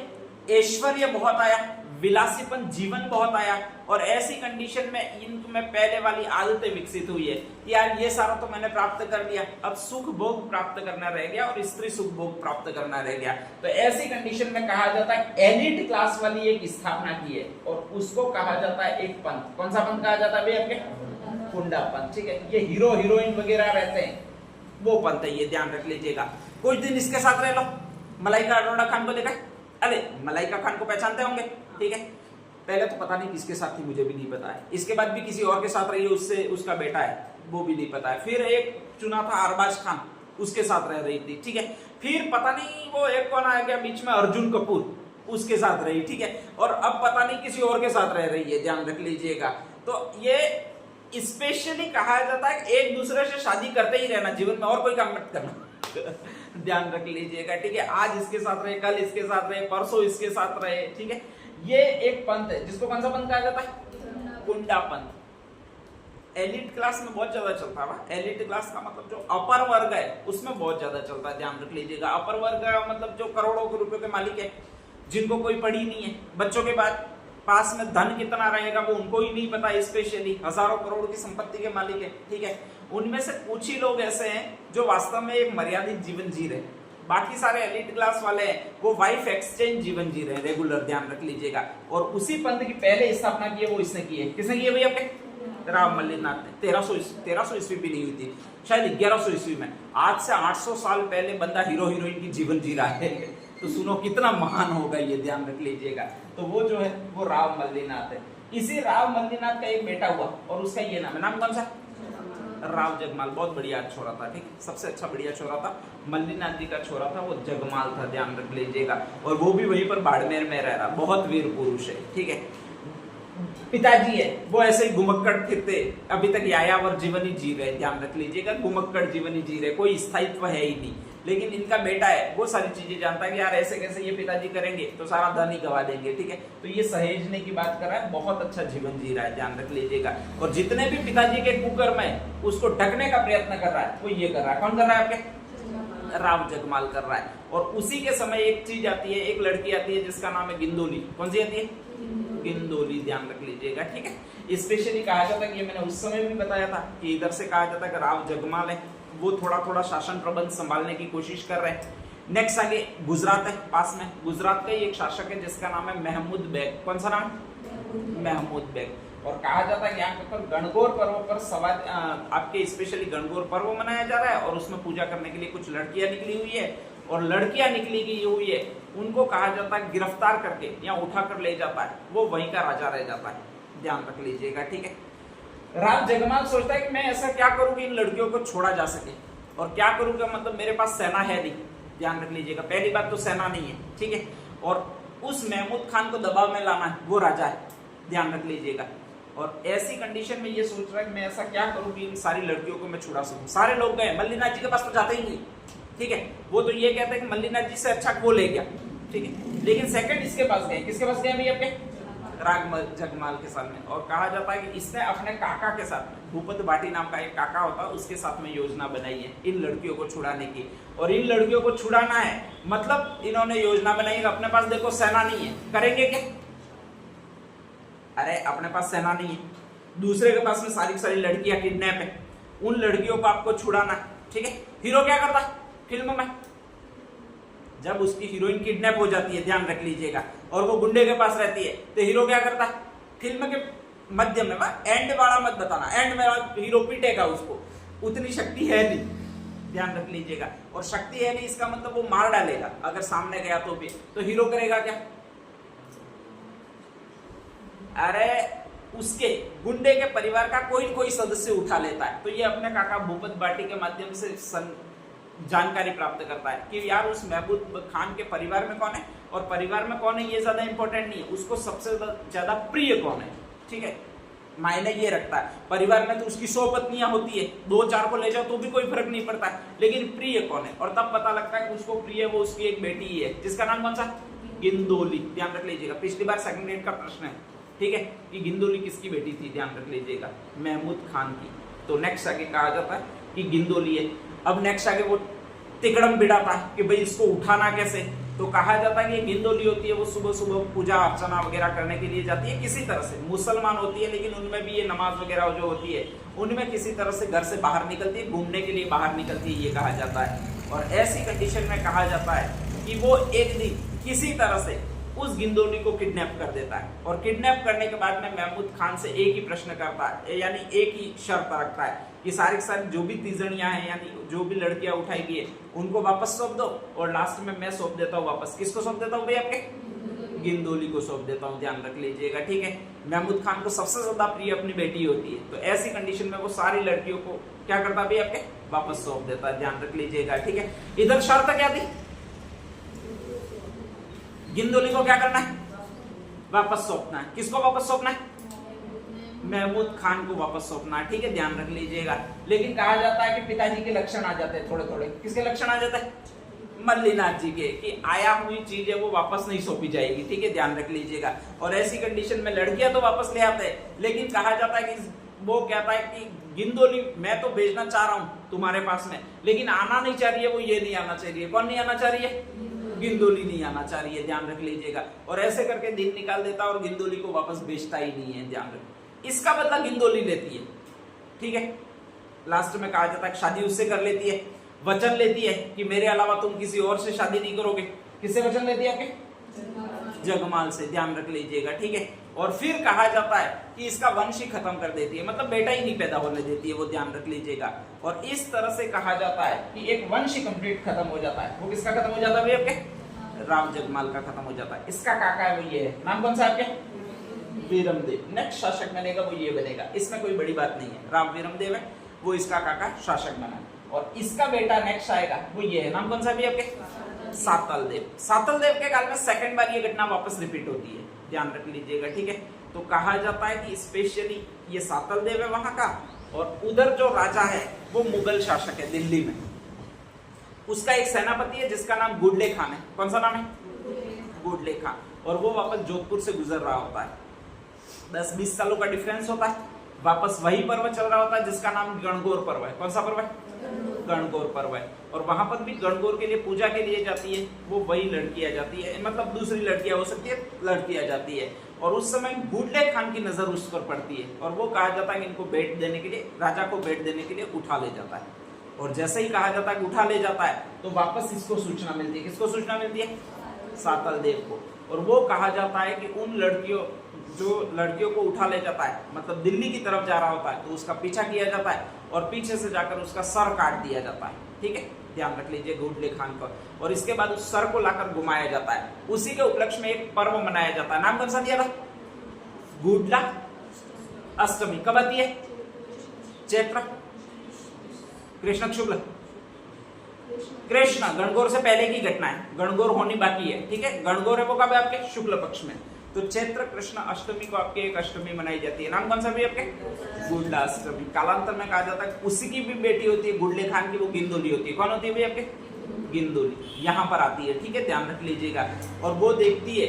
ऐश्वर्य बहुत आया, विलासीपन जीवन बहुत आया, और ऐसी कंडीशन में इनमें पहले वाली आदतें विकसित हुई है कि यार ये सारा तो मैंने प्राप्त कर लिया, अब सुख भोग प्राप्त करना रह गया, और स्त्री सुख भोग प्राप्त करना रह गया। तो ऐसी कंडीशन में कहा जाता है एलिट क्लास वाली एक स्थापना की है, और उसको कहा जाता है एक पंथ। कौन सा पंथ कहा जाता है भैया? कुंडा पंथ, ठीक है। ये हीरो हीरोइन वगैरह रहते हैं, वो पंथ है ये, ध्यान रख लीजिएगा। कुछ दिन इसके साथ रह लो, मलाइका अरोड़ा खान को देखा? अरे मलाइका खान को पहचानते होंगे, ठीक है। पहले तो पता नहीं किसके साथ थी, मुझे भी नहीं पता है। इसके बाद भी किसी और के साथ रही है, उससे उसका बेटा है, वो भी नहीं पता है। फिर एक चुना था अरबाज खान, उसके साथ रह रही थी, ठीक है। फिर पता नहीं वो एक कौन आ गया बीच में, अर्जुन कपूर, उसके साथ रही, ठीक है। और अब पता नहीं किसी और के साथ रह रही है, ध्यान रख लीजिएगा। तो ये स्पेशली कहा जाता है एक दूसरे से शादी करते ही रहना जीवन में, और कोई काम मत करना ध्यान रख लीजिएगा, ठीक है। आज इसके साथ रहे, कल इसके साथ रहे, परसों इसके साथ रहे, ठीक है। ये एक पंथ है जिसको कौन सा पंथ कहा जाता है? कुंडा पंथ। एलिट क्लास में बहुत ज्यादा चलता है। एलिट क्लास का मतलब जो अपर वर्ग है उसमें बहुत ज्यादा चलता है, ध्यान रख लीजिएगा। अपर वर्ग का मतलब जो करोड़ों के रुपए के मालिक है, जिनको कोई पढ़ी नहीं है, बच्चों के बाद पास में धन कितना रहेगा वो उनको ही नहीं पता, स्पेशली हजारों करोड़ की संपत्ति के मालिक है, ठीक है। उनमें से कुछ ही लोग ऐसे हैं जो वास्तव में एक मर्यादित जीवन जी रहे, बाकी सारे एलिट क्लास वाले हैं वो वाइफ एक्सचेंज जीवन जी रहे हैं रेगुलर, ध्यान रख लीजिएगा। और उसी पंथ की पहले स्थापना की है वो इसने की है। किसने की है भैया? आपके राव मल्लीनाथ ने। 1300 ईस्वी भी नहीं हुई थी, शायद 1100 ईस्वी में। आज से 800 साल पहले बंदा हीरो हीरोइन की जीवन जी रहा है, तो सुनो कितना महान होगा ये, ध्यान रख लीजिएगा। तो वो जो है वो राव मल्लीनाथ है। इसी राव मल्लीनाथ का एक बेटा हुआ, और उसका ये नाम है, नाम कौन सा? राव जगमाल। बहुत बढ़िया छोरा था, ठीक, सबसे अच्छा बढ़िया छोरा था। मल्लीनाथ जी का छोरा था वो जगमाल था, ध्यान रख लीजिएगा। और वो भी वहीं पर बाड़मेर में रह रहा, बहुत वीर पुरुष है, ठीक है। पिताजी है वो ऐसे ही घुमक्कड़ फिरते, अभी तक यायावर जीवन ही जी रहे, ध्यान रख लीजिएगा। घुमक्कड़ जीवन ही जी रहे, कोई स्थायित्व है ही नहीं। लेकिन इनका बेटा है वो सारी चीजें जानता है कि यार ऐसे कैसे ये पिताजी करेंगे तो सारा धन ही गवा देंगे, ठीक है। तो ये सहेजने की बात कर रहा है, बहुत अच्छा जीवन जी रहा है, ध्यान रख लीजिएगा। और जितने भी पिताजी के कुकर्म है उसको ढकने का प्रयत्न कर रहा है, वो ये कर रहा है। कौन कर रहा है? आपके राव जगमाल कर रहा है। और उसी के समय एक चीज आती है, एक लड़की आती है जिसका नाम है गिंदोली। कौन सी आती है? गिंदोली, ध्यान रख लीजिएगा, ठीक है। स्पेशली कहा जाता है कि ये मैंने उस समय भी बताया था कि इधर से कहा जाता है कि राव जगमाल है वो थोड़ा थोड़ा शासन प्रबंध संभालने की कोशिश कर रहे हैं। नेक्स्ट आगे गुजरात है पास में, गुजरात का ही एक शासक है जिसका नाम है महमूद बेग। कौन सा नाम? महमूद बेग। और कहा जाता है कि यहाँ पर गणगौर पर्व पर आपके स्पेशली गणगौर पर्व मनाया जा रहा है, और उसमें पूजा करने के लिए कुछ लड़कियां निकली हुई है, और लड़कियां निकली गई हुई है, उनको कहा जाता है गिरफ्तार करके या उठा कर ले जाता है, वो वहीं का राजा रह जाता है, ध्यान रख लीजिएगा, ठीक है। राव जगमाल सोचता है कि मैं ऐसा क्या करूं कि इन लड़कियों को छोड़ा जा सके, और क्या करूं का मतलब मेरे पास सेना है नहीं, ध्यान रख लीजिएगा, पहली बात तो सेना नहीं है, ठीक है, और उस महमूद खान को दबाव में लाना है, वो राजा है, ध्यान रख लीजिएगा। और ऐसी कंडीशन में ये सोच रहा है कि मैं ऐसा क्या करूं कि इन सारी लड़कियों को मैं छुड़ा सकूं। सारे लोग गए, मल्लीनाथ जी के पास तो जाते ही नहीं, ठीक है, वो तो ये कहते हैं कि मल्लीनाथ जी से अच्छा वो ले गया, ठीक है, लेकिन सेकंड इसके पास गए, किसके पास गए भैया आपके, राग जगमाल के साथ में। और कहा जाता है कि इसने अपने काका के साथ, भूपत भाटी नाम का एक काका होता है, उसके साथ में योजना बनाई है इन लड़कियों को छुड़ाने की। और इन लड़कियों को छुड़ाना है मतलब इन्होंने योजना बनाई है, अपने पास देखो सेना नहीं है, करेंगे क्या, अरे अपने पास सेना नहीं है, दूसरे के पास में सारी सारी लड़कियां किडनैप है, उन लड़कियों को आपको छुड़ाना है, ठीक है। हीरो क्या करता है फिल्म में, जब उसकी हीरोइन किडनैप हो जाती है, ध्यान रख लीजिएगा, और वो गुंडे के पास रहती है, तो हीरो क्या करता है फिल्म के मध्य में, एंड वाला मत बताना, एंड में हीरो पीटेगा उसको, उतनी शक्ति है नहीं, ध्यान रख लीजिएगा, और शक्ति है नहीं इसका मतलब वो मार डालेगा अगर सामने गया तो भी, तो हीरो करेगा क्या, अरे उसके गुंडे के परिवार का कोई कोई सदस्य उठा लेता है। तो ये अपने काका भूपत भाटी के माध्यम से जानकारी प्राप्त करता है कि यार उस महमूद खान के परिवार में कौन है, और परिवार में कौन है ये ज्यादा इंपॉर्टेंट नहीं है, उसको सबसे ज्यादा प्रिय कौन है, ठीक है, मायने ये रखता है। परिवार में तो उसकी 100 पत्नियां होती है, 2-4 को ले जाओ तो भी कोई फर्क नहीं पड़ता है, लेकिन प्रिय कौन है, और तब पता लगता है कि उसको प्रिय वो उसकी एक बेटी ही है, जिसका नाम कौन सा, गिंदोली, ध्यान रख लीजिएगा, पिछली बार सेकंड ग्रेड का प्रश्न है, ठीक है, कि गिंदोली किसकी बेटी थी, ध्यान रख लीजिएगा, महमूद खान की। तो नेक्स्ट आगे कहा जाता है कि गिंदोली है। अब नेक्स्ट आगे वो तिकड़म बिड़ाता है कि भाई इसको उठाना कैसे, तो कहा जाता है कि गिंदोली होती है वो सुबह सुबह पूजा अर्चना वगैरह करने के लिए जाती है, किसी तरह से मुसलमान होती है, लेकिन उनमें भी ये नमाज वगैरह जो होती है उनमें किसी तरह से घर से बाहर निकलती है, घूमने के लिए बाहर निकलती है, ये कहा जाता है। और ऐसी कंडीशन में कहा जाता है कि वो एक दिन किसी तरह से उस गिंदोली को किडनैप कर देता है, और किडनैप करने के बाद में महमूद खान से एक ही प्रश्न करता है, यानी एक ही शर्त रखता है कि सारी सारी जो भी तीजड़ियां हैं, यानी जो भी लड़कियां उठाई गई है उनको वापस सौंप दो, और लास्ट में मैं सौंप देता हूँ वापस, किसको सौंप देता हूँ भाई, आपके गिंदोली को सौंप देता हूँ, ध्यान रख लीजिएगा, ठीक है। महमूद खान को सबसे ज्यादा प्रिय अपनी बेटी होती है, तो ऐसी कंडीशन में वो सारी लड़कियों को क्या करता भाई, आपके वापस सौंप देता है, ध्यान रख लीजिएगा, ठीक है। इधर शर्त क्या थी, गिंदोली को क्या करना है, वापस सौंपना है, किसको वापस सौंपना है, महमूद खान को वापस सौंपना है, ठीक है, ध्यान रख लीजिएगा। लेकिन कहा जाता है कि पिताजी के लक्षण आ जाते हैं थोड़े थोड़े, किसके लक्षण आ जाते हैं, मल्लीनाथ जी के, कि आया हुई चीज है वो वापस नहीं सौंपी जाएगी, ठीक है, ध्यान रख लीजिएगा। और ऐसी कंडीशन में लड़कियां तो वापस ले आते हैं, लेकिन कहा जाता है कि वो कहता है कि गिंदोली मैं तो भेजना चाह रहा हूं तुम्हारे पास में, लेकिन आना नहीं चाह रही है, वो ये नहीं आना चाह रही है, कौन नहीं आना चाह रही है, गिंदोली नहीं आना चाह रही है, ध्यान रख लीजिएगा। और ऐसे करके दिन निकाल देता और गिंदोली को वापस बेचता ही नहीं है, ध्यान रख, इसका बदला गिंदोली लेती है, ठीक है। लास्ट में कहा जाता है शादी उससे कर लेती है, वचन लेती है कि मेरे अलावा तुम किसी और से शादी नहीं करोगे, किससे वचन लेती है, आपके जगमाल से, ध्यान रख लीजिएगा, ठीक है। और फिर कहा जाता है कि इसका वंश ही खत्म कर देती है, मतलब बेटा ही नहीं पैदा होने देती है, वो ध्यान रख लीजिएगा। और इस तरह से कहा जाता है कि एक वंश ही कंप्लीट खत्म हो जाता है। वो किसका खत्म हो जाता है भैया, आपके राव जगमाल का खत्म हो जाता है। इसका काका है वो ये है, नाम कौन सा आपके, वीरमदेव। नेक्स्ट शासक बनेगा वो ये बनेगा, इसमें कोई बड़ी बात नहीं है, राव वीरमदेव है वो इसका काका शासक बना। और इसका बेटा नेक्स्ट आएगा वो ये है, नाम कौन सा भी आपके, सातलदेव। सातलदेव के काल में सेकंड बार ये घटना वापस रिपीट होती है, ध्यान रख लीजिएगा, ठीक है। तो कहा जाता है कि स्पेशली ये सातलदेव है वहां का, और उधर जो राजा है वो मुगल शासक है दिल्ली में, उसका एक सेनापति है जिसका नाम गुडले खान है। कौन सा नाम है, गुडले खान। और वो वापस जोधपुर से गुजर रहा होता है, 10-20 सालों का डिफरेंस होता है, वापस वही पर्व चल रहा होता है जिसका नाम गणगौर पर्व है। कौन सा पर्व है, गणगौर पर्व है। और वहां पर भी गणगौर के लिए पूजा के लिए जाती है, वो वही लड़की आ जाती है, मतलब दूसरी लड़कियां हो सकती है, लड़की आ जाती है। और उस समय गुडले खान की नजर उस पर पड़ती है, और वो कहा जाता है कि इनको भेंट देने के लिए, राजा को भेंट देने के लिए उठा ले जाता है। और जैसे ही कहा जाता है कि उठा ले जाता है, तो वापस इसको सूचना मिलती है, किसको सूचना मिलती है, सातलदेव को। और वो कहा जाता है कि उन लड़कियों को उठा ले जाता है, मतलब दिल्ली की तरफ जा रहा होता है, तो उसका पीछा किया जाता है और पीछे से जाकर उसका सर काट दिया जाता है, ठीक है, ध्यान रख लीजिए, गुडले खान को। और इसके बाद उस सर को लाकर घुमाया जाता है। उसी के उपलक्ष्य में एक पर्व मनाया जाता है, नाम कौन सा दिया था, गुडला अष्टमी। कब आती है, चैत्र कृष्ण शुक्ल कृष्ण गणगौर से पहले की घटना है, गणगौर होनी बाकी है, ठीक है। गणगौर है वो कब है आपके शुक्ल पक्ष में, तो चैत्र कृष्ण अष्टमी को आपके एक अष्टमी मनाई जाती है। नाम कौन सा भी आपके गुडला अष्टमी। कालांतर में कहा जाता है उसी की भी बेटी होती है गुडले खान की, वो गिंदोली होती है। कौन होती है भाई आपके गिंदोली, यहाँ पर आती है, ठीक है, ध्यान रख लीजिएगा। और वो देखती है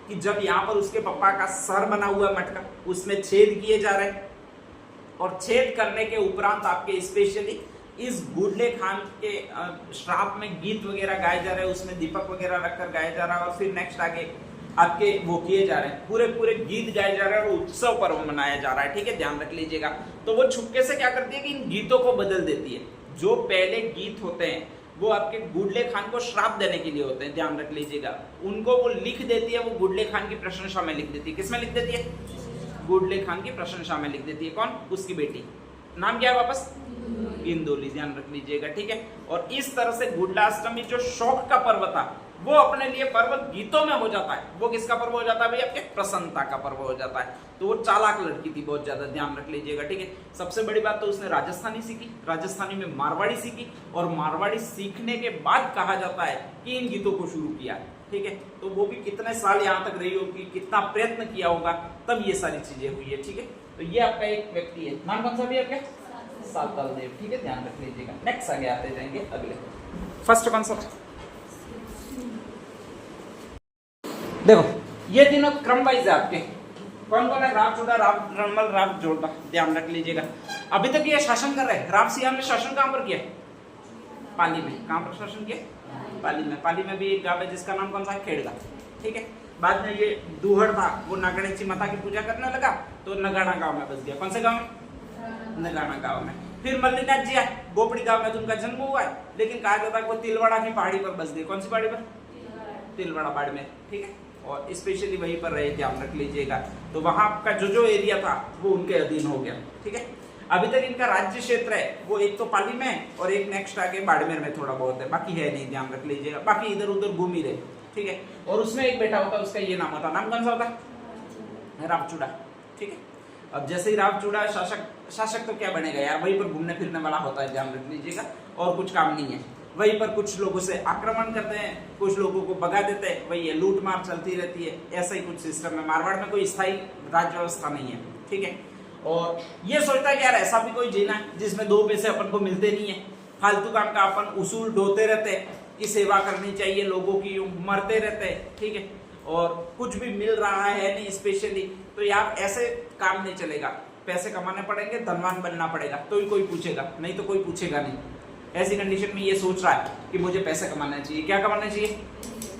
कि जब यहाँ पर उसके पापा का सर बना हुआ मटका, उसमें छेद किए जा रहे हैं, और छेद करने के उपरांत आपके स्पेशली इस गुडले खान के श्राप में गीत वगैरह गाए जा रहे हैं, उसमें दीपक वगैरह रखकर गाया जा रहा है, और फिर नेक्स्ट आगे आपके वो किए जा रहे हैं, पूरे पूरे गीत गाए जा रहे हैं और उत्सव पर्व मनाया जा रहा है, ठीक है, ध्यान रख लीजिएगा। तो वो छुपके से क्या करती है कि इन गीतों को बदल देती है। जो पहले गीत होते हैं वो आपके गुडले खान को श्राप देने के लिए होते हैं, ध्यान रख लीजिएगा। उनको वो लिख देती है, वो गुडले खान की प्रशंसा में लिख देती है। किसमें लिख देती है? गुडले खान की प्रशंसा में लिख देती है। कौन? उसकी बेटी। नाम क्या है वापस? गिंदोली, ध्यान रख लीजिएगा, ठीक है। और इस तरह से गुडलाष्टमी जो शौक का पर्व था वो अपने लिए पर्व गीतों में हो जाता है। वो किसका पर्व हो जाता है भाई? आपके प्रसन्नता का पर्व हो जाता है। तो वो चालाक लड़की थी बहुत ज्यादा, ध्यान रख लीजिएगा, ठीक है। सबसे बड़ी बात तो उसने राजस्थानी सीखी, राजस्थानी में मारवाड़ी सीखी, और मारवाड़ी सीखने के बाद कहा जाता है कि इन गीतों को शुरू किया, ठीक है। तो वो भी कितने साल यहाँ तक रही होगी, कितना प्रयत्न किया होगा, तब ये सारी चीजें हुई है, ठीक है। तो ये आपका एक व्यक्ति है, नाम कौन सा भी आपके? साताल देव, ठीक है, ध्यान रख लीजिएगा। नेक्स्ट आगे आते जाएंगे अगले। फर्स्ट कौन सा? देखो ये तीनों क्रम वाइज है आपके। कौन कौन है? राव चूड़ा, राव रमल, राव जोड़ा, ध्यान रख लीजिएगा। अभी तक ये शासन कर रहे हैं। राव सियाम ने शासन कहां पर किया? पाली में। कहां पर शासन किया? पाली में। पाली में भी एक गांव है जिसका नाम कौन सा है? खेड़गा, ठीक है। बाद में ये दूहड़ था, वो नागणेची माता की पूजा करने लगा तो नगाना गांव में बस गया। कौन से गांव में? नगाना गांव में। फिर मल्लीनाथ जी आए, गोपड़ी गांव में उनका जन्म हुआ है, लेकिन कहा जाता है वो तिलवाड़ा की पहाड़ी पर बस गए। कौन सी पहाड़ी पर? तिलवाड़ा पहाड़ी में, ठीक है। और स्पेशली वहीं पर रहे, ध्यान रख लीजिएगा। तो वहां का जो एरिया था वो उनके अधीन हो गया, ठीक है। अभी तक इनका राज्य क्षेत्र है वो एक तो पाली में और एक नेक्स्ट आगे बाड़मेर में थोड़ा बहुत है, बाकी है नहीं, ध्यान रख लीजिएगा। बाकी इधर उधर घूम ही रहे, ठीक है। और उसमें एक बेटा होता है, उसका ये नाम होता, नाम कौन सा होता है? रावचूड़ा, ठीक है। अब जैसे ही रावचूड़ा शासक तो क्या बनेगा यार, वहीं पर घूमने फिरने वाला होता है, ध्यान रख लीजिएगा। और कुछ काम नहीं है, वहीं पर कुछ लोगों से आक्रमण करते हैं, कुछ लोगों को भगा देते हैं, वही है, लूट मार चलती रहती है, ऐसा ही कुछ सिस्टम है। मारवाड़ में कोई स्थायी राज्य व्यवस्था नहीं है, ठीक है। और ये सोचता है कि यार ऐसा भी कोई जीना है जिसमें दो पैसे अपन को मिलते नहीं है, फालतू काम का अपन उसूल ढोते रहते हैं कि सेवा करनी चाहिए लोगों की, मरते रहते हैं, ठीक है। और कुछ भी मिल रहा है नहीं स्पेशली, तो यार ऐसे काम नहीं चलेगा। पैसे कमाने पड़ेंगे, धनवान बनना पड़ेगा, तो ही कोई पूछेगा, नहीं तो कोई पूछेगा नहीं। ऐसी कंडीशन में ये सोच रहा है कि मुझे पैसे कमाना चाहिए। क्या कमाना चाहिए?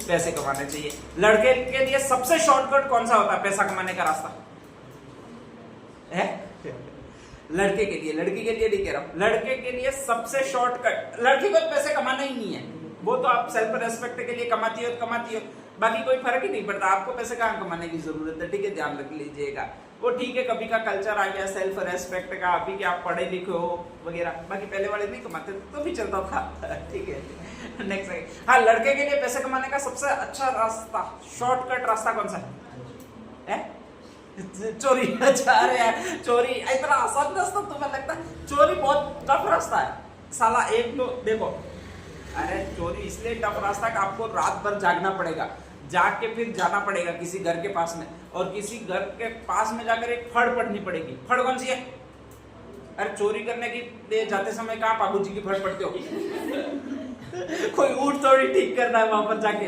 पैसे कमाने चाहिए। लड़के के लिए सबसे शॉर्टकट कौन सा होता है पैसा कमाने का रास्ता? है लड़के के लिए, लड़की के लिए नहीं कह रहा हूं, लड़के के लिए सबसे शॉर्टकट, लड़की को पैसे कमाना ही नहीं है, वो तो आप सेल्फ रेस्पेक्ट के लिए कमाती हो, बाकी कोई फर्क ही नहीं पड़ता, आपको पैसे कहाँ कमाने की जरूरत है, ठीक है, ध्यान रख लीजिएगा। वो ठीक है, कभी का कल्चर आ गया सेल्फ रेस्पेक्ट का, अभी के आप पढ़े लिखे हो वगैरह, बाकी पहले वाले नहीं कमाते तो भी चलता था, ठीक है। नेक्स्ट, हाँ, लड़के के लिए पैसे कमाने का सबसे अच्छा रास्ता, शॉर्टकट रास्ता कौन सा है? चोरी। अच्छा, अरे यार चोरी इतना आसान रास्ता तुम्हें लगता है? चोरी बहुत टफ रास्ता है साला। एक तो देखो, अरे चोरी इसलिए टफ रास्ता कि आपको रात भर जागना पड़ेगा, जाग के फिर जाना पड़ेगा किसी घर के पास में, और किसी घर के पास में जाकर एक फड़ पढ़नी पड़ेगी। फड़ कौन सी है? अरे चोरी करने के लिए जाते समय कहाँ बाबूजी की फड़ पढ़ते हो? कोई ऊँट थोड़ी ठीक करना है वहां पर जाके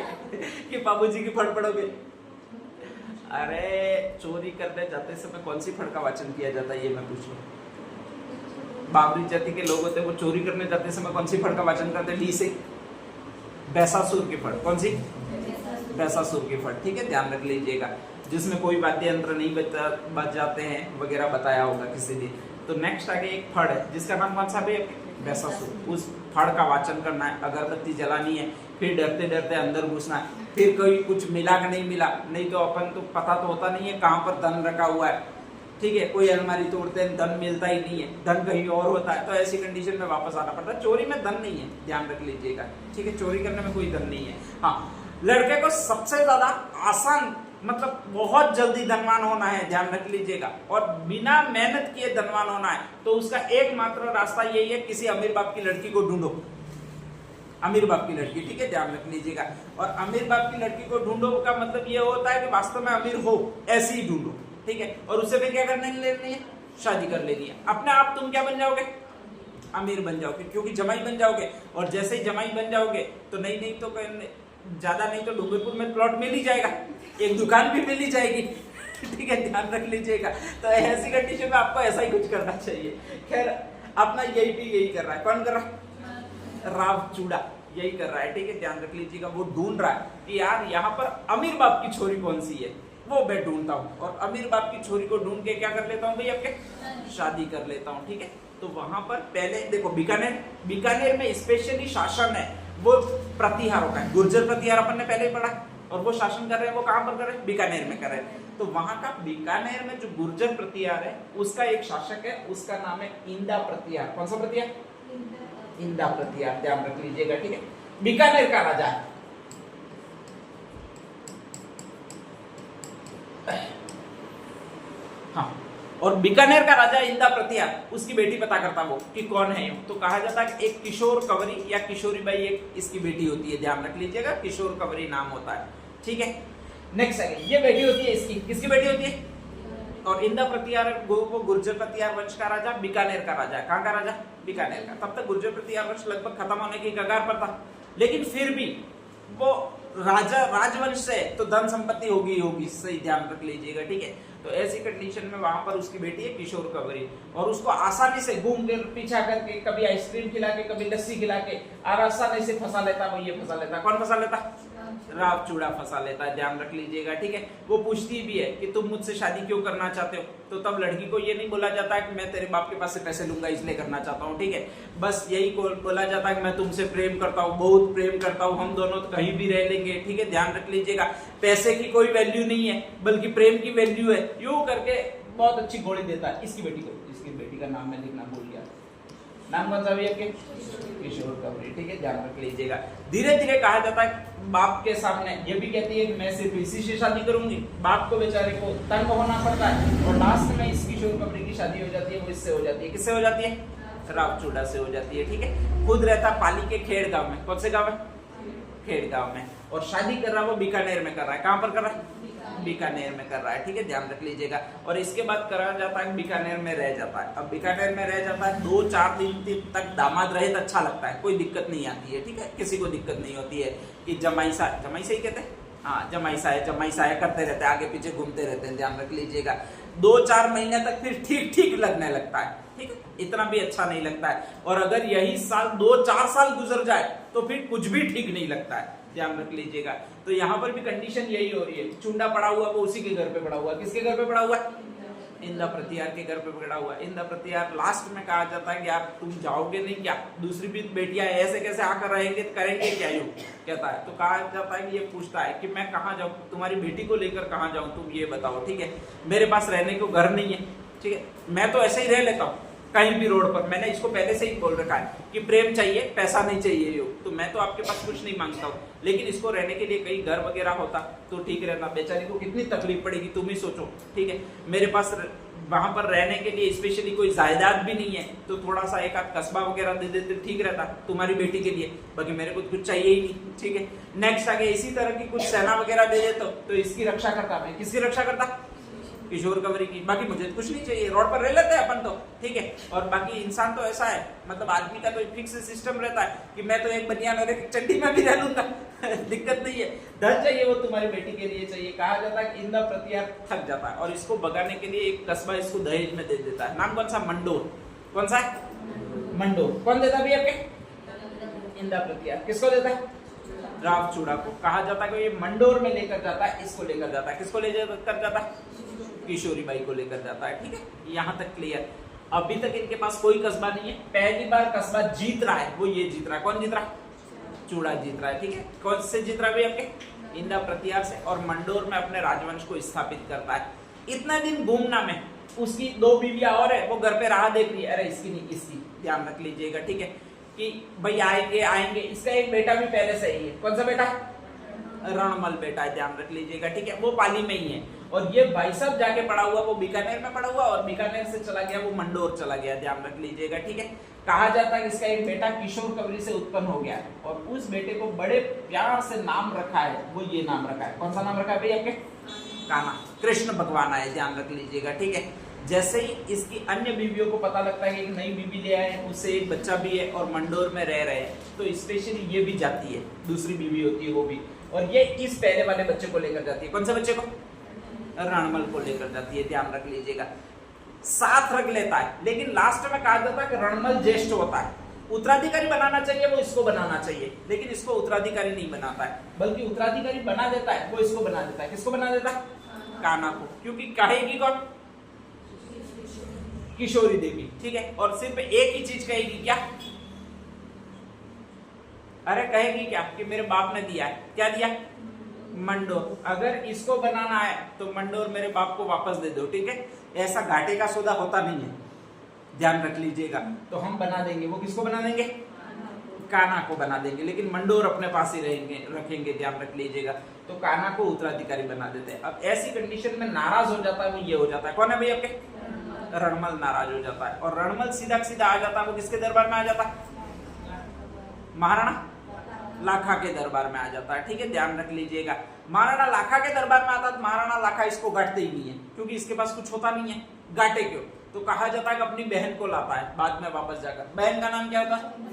कि बाबूजी की फड़ पढ़ोगे। अरे चोरी करने जाते समय कौन सी फड़ का वाचन किया जाता है, ये मैं पूछ रहा हूँ। बाबरी जाति के लोग होते हैं, वो चोरी करने जाते समय कौन सी फड़ का वाचन करते हैं? डी से बैसासुर की फड़। कौन सी? बैसासुर की फड़, ठीक है, ध्यान रख लीजिएगा, जिसमें कोई वाद्य यंत्र नहीं बज जाते हैं वगैरह, बताया होगा किसी ने। तो नेक्स्ट आगे एक फड़ है जिसका नाम कौन सा है? बैसासुर। उस फड़ का वाचन करना है, अगरबत्ती जलानी है, फिर डरते डरते अंदर घुसना है, फिर कोई कुछ मिला कि नहीं मिला, नहीं तो अपन तो पता तो होता नहीं है कहाँ पर धन रखा हुआ है, ठीक है, कोई अलमारी तोड़ते हैं धन मिलता ही नहीं है, धन कहीं और होता है, तो ऐसी कंडीशन में वापस आना पड़ता है। चोरी में धन नहीं है, ध्यान रख लीजिएगा, ठीक है, चोरी करने में कोई धन नहीं है। हाँ, लड़के को सबसे ज्यादा आसान मतलब बहुत जल्दी धनवान होना है, ध्यान रख लीजिएगा, और बिना मेहनत किए धनवान होना है, तो उसका एकमात्र रास्ता यही है, किसी अमीर बाप की लड़की को ढूंढो, अमीर बाप की लड़की, ठीक है, ध्यान रख लीजिएगा। और अमीर बाप की लड़की को ढूंढो का मतलब ये होता है कि वास्तव में अमीर हो, ऐसी ही ढूंढो, ठीक है। और उससे भी क्या करने लेनी है, शादी कर लेनी है। अपने आप तुम क्या बन जाओगे, अमीर बन जाओगे, क्योंकि जमाई बन जाओगे। और जैसे ही जमाई बन जाओगे तो नहीं तो ज्यादा नहीं तो डूंगरपुर में प्लॉट मिल ही जाएगा, एक दुकान भी मिल ही जाएगी, ठीक है, ध्यान रख लीजिएगा। तो ऐसी कंडीशन में आपको ऐसा ही कुछ करना चाहिए। खैर अपना यही कर रहा है, कौन कर रहा है, राव चूड़ा यही कर रहा है, ठीक है, ध्यान रख लीजिएगा। वो ढूंढ रहा है कि यार यहाँ पर अमीर बाप की छोरी कौन सी है, वो मैं ढूंढता हूँ, और अमीर बाप की छोरी को ढूंढ के क्या कर लेता हूँ भाई, आपके शादी कर लेता हूँ, ठीक है। तो वहां पर पहले देखो, बीकानेर में स्पेशली शासन है वो प्रतिहारों का है, गुर्जर प्रतिहार अपन ने पहले ही पढ़ा, और वो शासन कर रहे हैं, वो कहां पर कर रहे हैं, बीकानेर में कर रहे हैं। तो वहां का बीकानेर में जो गुर्जर प्रतिहार है उसका एक शासक है, उसका नाम है इंदा प्रतिहार। कौन सा प्रतिहार, इंदा प्रतिहार, ध्यान रख लीजिएगा, ठीक है, बीकानेर का राजा है। हाँ, और बीकानेर का राजा इंदा प्रतिहार, उसकी बेटी पता करता वो कि कौन है, तो कहा जाता है कि एक किशोर कंवरी या किशोरी बाई एक इसकी बेटी होती है, ध्यान रख लीजिएगा, किशोर कंवरी नाम होता है, ठीक है। नेक्स्ट है, ये बेटी होती है इसकी, किसकी बेटी होती है, और इंदा प्रतिहार वो गुर्जर प्रतिहार वंश का राजा, बीकानेर का राजा, कहाँ का राजा, बीकानेर का। तब तक गुर्जर प्रतिहार वंश लगभग खत्म होने की कगार पर था, लेकिन फिर भी वो राजा राजवंश से तो धन संपत्ति होगी, सही ध्यान रख लीजिएगा, ठीक है। तो ऐसी कंडीशन में वहां पर उसकी बेटी है किशोर कंवरी, और उसको आसानी से घूम के पीछा करके, कभी आइसक्रीम खिला के, कभी लस्सी खिला के, और आसानी से फंसा लेता, वो ये फंसा लेता, कौन फंसा लेता, राव चूड़ा फंसा लेता है, ध्यान रख लीजिएगा, ठीक है। वो पूछती भी है कि तुम मुझसे शादी क्यों करना चाहते हो, तो तब लड़की को ये नहीं बोला जाता है कि मैं तेरे बाप के पास से पैसे लूंगा इसलिए करना चाहता हूँ, ठीक है। बस यही बोला जाता है कि मैं तुमसे प्रेम करता हूँ, बहुत प्रेम करता हूँ, हम दोनों तो कहीं भी रह लेंगे, ठीक है, ध्यान रख लीजिएगा। पैसे की कोई वैल्यू नहीं है, बल्कि प्रेम की वैल्यू है, यूं करके बहुत अच्छी घोड़ी देता है इसकी बेटी को। इसकी बेटी का नाम मैं लिखना भूल गया, नाम कौन सा भी आपके, किशोर कंवरी, ठीक है, ध्यान रख लीजिएगा। धीरे धीरे कहा जाता है बाप के सामने, ये भी कहती है कि मैं सिर्फ इसी से शादी करूंगी, बाप को बेचारे को तंग होना पड़ता है, और लास्ट में इस किशोर कंवरी की शादी हो जाती है, वो इससे हो जाती है, किससे हो जाती है, राव चूड़ा से हो जाती है, ठीक है। खुद रहता पाली के खेड़ गांव में, कौन से गांव में, खेड़ गांव में, और शादी कर रहा है वो बीकानेर में कर रहा है, कहां पर कर रहा है, बीकानेर में कर रहा है, ठीक है, ध्यान रख लीजिएगा। और इसके बाद करा जाता है बीकानेर में रह जाता है। अब बीकानेर में रह जाता है 2-4 दिन तक दामाद रहे तो अच्छा लगता है, कोई दिक्कत नहीं आती है, ठीक है, किसी को दिक्कत नहीं होती है कि जमाई सा ही कहते हैं, हाँ, जमाई सा है करते रहते हैं, आगे पीछे घूमते रहते हैं, ध्यान रख लीजिएगा। 2-4 महीने तक फिर ठीक लगने लगता है, ठीक है, इतना भी अच्छा नहीं लगता है। और अगर यही साल 2-4 साल गुजर जाए तो फिर कुछ भी ठीक नहीं लगता है, ध्यान रख लीजिएगा। तो यहाँ पर भी कंडीशन यही हो रही है, चुंडा पड़ा हुआ वो उसी के घर पे पड़ा हुआ, किसके घर पे पड़ा हुआ, इंदा प्रतिहार के घर पे पड़ा हुआ। इंदा प्रतिहार लास्ट में कहा जाता है कि यार तुम जाओगे नहीं क्या, दूसरी भी बेटियां ऐसे कैसे आकर रहेंगे, करेंगे क्या यूं कहता है। तो कहा जाता है कि ये पूछता है कि मैं कहाँ जाऊँ, तुम्हारी बेटी को लेकर कहाँ जाऊँ, तुम ये बताओ, ठीक है, मेरे पास रहने को घर नहीं है, ठीक है, मैं तो ऐसे ही रह लेता हूँ कहीं भी रोड पर, मैंने इसको पहले से ही बोल रखा है कि प्रेम चाहिए, पैसा नहीं चाहिए, यो तो मैं तो आपके पास कुछ नहीं मांगता हूँ, लेकिन इसको रहने के लिए कहीं घर वगैरह होता तो ठीक रहता, बेचारी को कितनी तकलीफ पड़ेगी तुम ही सोचो, ठीक है। मेरे पास वहां पर रहने के लिए स्पेशली कोई जायदाद भी नहीं है, तो थोड़ा सा एक आध कस्बा वगैरह दे देते ठीक रहता तुम्हारी बेटी के लिए, बाकी मेरे को कुछ चाहिए ही नहीं, ठीक है। नेक्स्ट आगे इसी तरह की कुछ सेना वगैरह दे देते तो इसकी रक्षा करता, मैं किसकी रक्षा करता, किशोर कंवरी की, बाकी मुझे कुछ नहीं चाहिए, रोड पर रह लेते हैं अपन तो, ठीक है। और बाकी इंसान तो ऐसा है, मतलब आदमी का तो एक फिक्स सिस्टम रहता है कि मैं तो एक बनियान और एक चड्डी में भी रह लूंगा दिक्कत नहीं है, धन चाहिए वो तुम्हारी बेटी के लिए चाहिए। कहा जाता है कि इंदा प्रतिहार थक जाता है और इसको भगाने के लिए एक कस्बा इसको दहेज में दे देता है, नाम कौन सा, मंडोर, कौन सा है, मंडोर। कौन देता है भैया आपके, इंदा प्रतिहार, किसको देता है, राव चूड़ा को। कहा जाता है कि ये मंडोर में लेकर जाता है, इसको लेकर जाता है, किसको लेकर जाता है, किशोरी बाई को लेकर जाता है, ठीक है, यहाँ तक क्लियर। अभी तक इनके पास कोई कस्बा नहीं है, पहली बार कस्बा जीत रहा है, वो ये जीत रहा है, कौन जीत रहा है, चूड़ा जीत रहा है, ठीक है। कौन से जीत रहा है आपके, इंदा प्रतिहार से, और मंडोर में अपने राजवंश को स्थापित करता है। इतना दिन घूमना में उसकी 2 बीवियां और है, वो घर पे राह देख रही है, अरे इसकी नहीं इसकी, ध्यान रख लीजिएगा, ठीक है, कि भाई आएंगे, इसका एक बेटा भी पहले से ही है, कौन सा बेटा, रणमल बेटा है, ध्यान रख लीजिएगा, ठीक है, वो पाली में ही है। और ये भाई साहब जाके पढ़ा हुआ वो बीकानेर में पढ़ा हुआ, और बीकानेर से चला गया वो मंडोर चला गया, ध्यान रख लीजिएगा, ठीक है। कहा जाता है कि इसका एक बेटा किशोर कवरी से उत्पन्न हो गया है, और उस बेटे को बड़े प्यार से नाम रखा है, वो ये नाम रखा है, कौन सा नाम रखा है भाई आपके? कान्हा, कृष्ण भगवान आए, ध्यान रख लीजिएगा, ठीक है। जैसे ही इसकी अन्य बीवियों को पता लगता है कि एक नई बीवी ले आए, उससे एक बच्चा भी है और मंडोर में रह रहे हैं, तो स्पेशली ये भी जाती है, दूसरी बीवी होती है वो भी, और ये इस पहले वाले बच्चे को लेकर जाती है। कौन से बच्चे को? रणमल को लेकर जाती है, ध्यान रख लीजिएगा। साथ रख लेता है, लेकिन लास्ट में कहा जाता है कि रणमल ज्येष्ठ होता है, उत्तराधिकारी बनाना चाहिए वो इसको बनाना चाहिए, लेकिन इसको उत्तराधिकारी नहीं बनाता है, बल्कि उत्तराधिकारी बना देता है वो इसको बना देता है। किसको बना देता है? कान्हा को, क्योंकि कहेगी कौन? किशोरी देवी, ठीक है। और सिर्फ एक ही चीज कहेगी, क्या? अरे कहेगी क्या कि मेरे बाप ने दिया है, क्या दिया? मंडोर। अगर इसको बनाना है तो मंडोर मेरे बाप को वापस दे दो, ठीक है। ऐसा घाटे का सौदा होता नहीं है, ध्यान रख लीजिएगा। तो हम बना देंगे, वो किसको बना देंगे? कान्हा को बना देंगे, लेकिन मंडोर अपने पास ही रखेंगे, ध्यान रख लीजिएगा। तो कान्हा को उत्तराधिकारी बना देते हैं। अब ऐसी कंडीशन में नाराज हो जाता है वो, ये हो जाता है, कौन है भाई आपके? रणमल नाराज हो जाता है, और रणमल सीधा सीधा आ जाता है, वो किसके दरबार में आ जाता है? महाराणा लाखा के दरबार में आ जाता है, ठीक है, ध्यान रख लीजिएगा। महाराणा लाखा के दरबार में आता है, महाराणा लाखा इसको गांठते ही नहीं है, क्योंकि इसके पास कुछ होता नहीं है, गांठे क्यों? तो कहा जाता है कि अपनी बहन को लाता है बाद में वापस जाकर। बहन का नाम क्या होता है?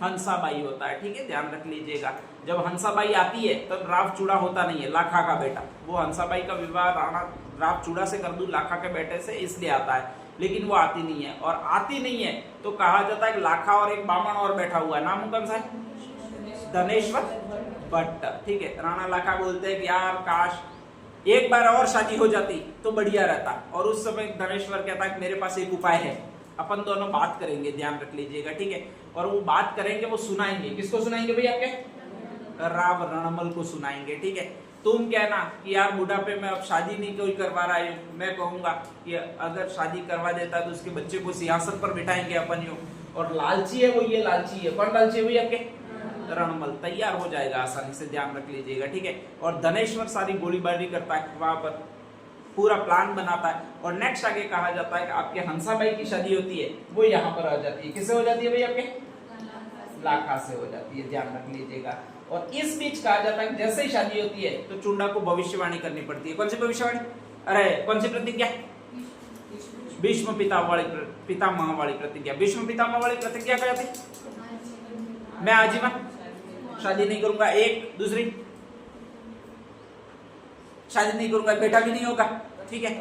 हंसाबाई होता है, ठीक है, ध्यान रख लीजिएगा। जब हंसाबाई आती है तब राव चूड़ा होता नहीं है, लाखा का बेटा, वो हंसाबाई का विवाह राणा राव चूड़ा से कर दूं लाखा के बेटे से, इसलिए आता है, लेकिन वो आती नहीं है। और आती नहीं है तो कहा जाता है कि लाखा और एक बामण और बैठा हुआ है, नाम कौन सा है? धनेश्वर भट्ट, ठीक है। राणा लाखा बोलते हैं कि यार काश एक बार और शादी हो जाती तो बढ़िया रहता, और उस समय धनेश्वर कहता है कि मेरे पास एक उपाय है, अपन दोनों बात करेंगे, ध्यान रख लीजिएगा, ठीक है। और वो बात करेंगे, वो सुनाएंगे, किसको सुनाएंगे भाई आपके? राव रणमल को सुनाएंगे, ठीक है। तुम कहना कि यार बुढ़ापे में अब शादी नहीं कोई करवा रहा है, मैं कहूंगा कि अगर शादी करवा देता तो उसके बच्चे को सिंहासन पर बिठाएंगे अपन यूं, और लालची है वो, ये लालची है, कौन लालची है भाई आपके? रणमल। तैयार हो जाएगा आसानी से, ध्यान रख लीजिएगा, ठीक है। और धनेश्वर सारी गोलीबारी करता है, वहां पर पूरा प्लान बनाता है। और नेक्स्ट आगे कहा जाता है कि आपके हंसाबाई की शादी होती है, वो यहाँ पर आ जाती है, किससे हो जाती है भाई आपके? लाखा से हो जाती है, ध्यान रख लीजिएगा। और इस बीच कहा जाता है कि जैसे ही शादी होती है तो चुंडा को भविष्यवाणी करनी पड़ती है। कौन सी भविष्यवाणी? अरे कौन सी प्रतिज्ञा? भीष्म पितामह वाली प्रतिज्ञा। भीष्म पितामह वाली प्रतिज्ञा क्या थी? मैं आजीवन शादी नहीं करूंगा, एक दूसरी शादी नहीं करूंगा, बेटा भी नहीं होगा, ठीक है।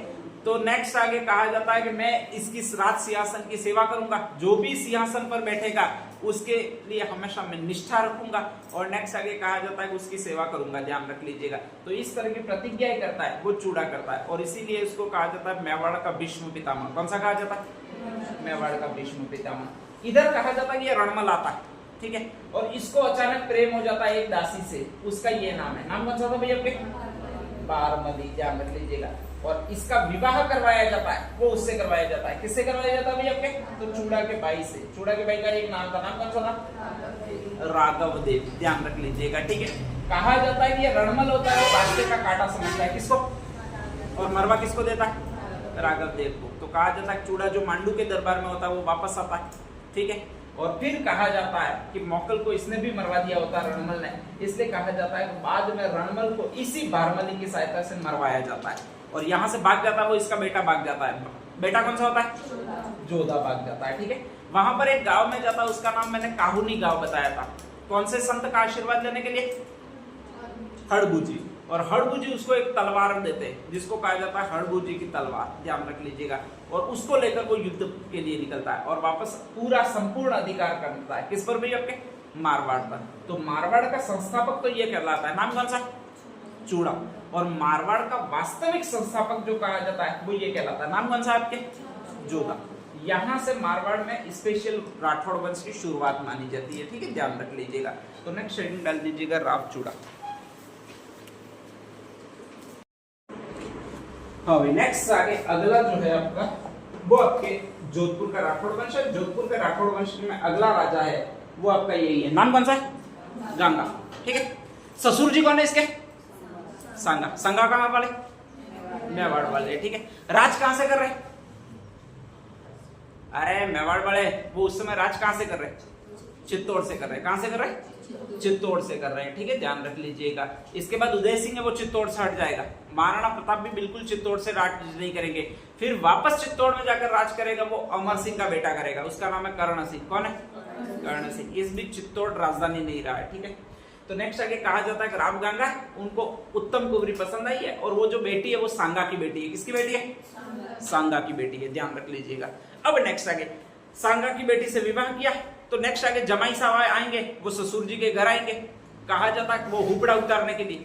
तो नेक्स्ट आगे कहा जाता है कि मैं इसकी राज सिंहासन की सेवा करूंगा, जो भी सिंहासन पर बैठेगा उसके लिए हमेशा मैं निष्ठा रखूंगा। और नेक्स्ट आगे कहा जाता है कि उसकी सेवा करूंगा, ध्यान रख लीजिएगा। तो इस तरह की प्रतिज्ञाएं करता है वो चूड़ा करता है, और इसीलिए इसको कहा जाता है मेवाड़ का भीष्म पितामह। कौन सा कहा जाता है? मेवाड़ का भीष्म पितामह। इधर कहा जाता है कि ये रणमल आता है, ठीक है, और इसको अचानक प्रेम हो जाता है एक दासी से, उसका ये नाम है, नाम कौन सा था भैया आपके? बारमती, ध्यान रख लीजिएगा। और इसका विवाह करवाया जाता है, वो उससे करवाया जाता है, किससे करवाया जाता है भैया आपके? तो चूड़ा के भाई से। चूड़ा के भाई का एक नाम था, नाम कौन सा था? राघव देव, ध्यान रख लीजिएगा, ठीक है। कहा जाता है कि ये रणमल होता है, वो रास्ते का कांटा समझता है, किसको? और मरवा किसको देता है? राघव देव को। तो कहा जाता है चूड़ा जो मांडू के दरबार में होता है वो वापस आता है, ठीक है। और फिर कहा जाता है कि मौकल को इसने भी मरवा दिया होता है, रणमल ने, इसलिए कहा जाता है कि बाद में रणमल को इसी बारमली की सहायता से मरवाया जाता है। और यहाँ से भाग जाता है वो, इसका बेटा भाग जाता है। बेटा कौन सा होता है? जोधा भाग जाता है, ठीक है। वहां पर एक गांव में जाता है, उसका नाम मैंने काहुनी गांव बताया था। कौन से संत का आशीर्वाद लेने के लिए? हड़बू जी। और हड़बू जी उसको एक तलवार देते हैं, जिसको कहा जाता है हड़बू जी की तलवार, ध्यान रख लीजिएगा। और उसको लेकर वो युद्ध के लिए निकलता है और वापस पूरा संपूर्ण अधिकार करता है, किस पर भी? आपके मारवाड़ पर। तो मारवाड़ का संस्थापक तो ये कहलाता है, नाम कौन सा? चूड़ा। और मारवाड़ का वास्तविक संस्थापक जो कहा जाता है वो ये कहलाता है, नाम कौन सा आपके? जोधा। यहाँ से मारवाड़ में स्पेशल राठौड़ वंश की शुरुआत मानी जाती है, ठीक है, ध्यान रख लीजिएगा। तो नेक्स्ट हेडिंग डाल दीजिएगा राव चूड़ा। हाँ भाई, नेक्स्ट आगे अगला जो है आपका वो आपके जोधपुर का राठौड़ वंश है। जोधपुर के राठौड़ वंश में अगला राजा है वो आपका यही है, नाम कौन सा है? गंगा, ठीक है। ससुर जी कौन है इसके? सांगा। सांगा कहां वाले? मेवाड़ वाले, ठीक है। राज कहां से कर रहे? अरे मेवाड़ वाले वो उस समय राज कहां से कर रहे? चित्तौड़ से कर रहे हैं। कहां से कर रहे हैं? चित्तौड़ से कर रहे हैं, ठीक है, ध्यान रख लीजिएगा। इसके बाद उदय सिंह है वो चित्तौड़ से हट जाएगा। महाराणा प्रताप भी बिल्कुल चित्तौड़ से राज नहीं करेंगे। फिर वापस चित्तौड़ में जाकर राज करेगा वो अमर सिंह का बेटा करेगा, उसका नाम है कर्ण सिंह। कौन है? कर्ण सिंह। इस बीच चित्तौड़ राजधानी नहीं रहा है, ठीक है। तो नेक्स्ट आगे कहा जाता है कि राव गंगा उनको उत्तम कुंवरी पसंद आई है और वो जो बेटी है वो सांगा की बेटी है। किसकी बेटी है? सांगा की बेटी है, ध्यान रख लीजिएगा। अब नेक्स्ट आगे सांगा की बेटी से विवाह किया तो नेक्स्ट आगे जमाई साहब आएंगे, वो ससुर जी के घर आएंगे। कहा जाता है वो हुपड़ा उतारने के लिए,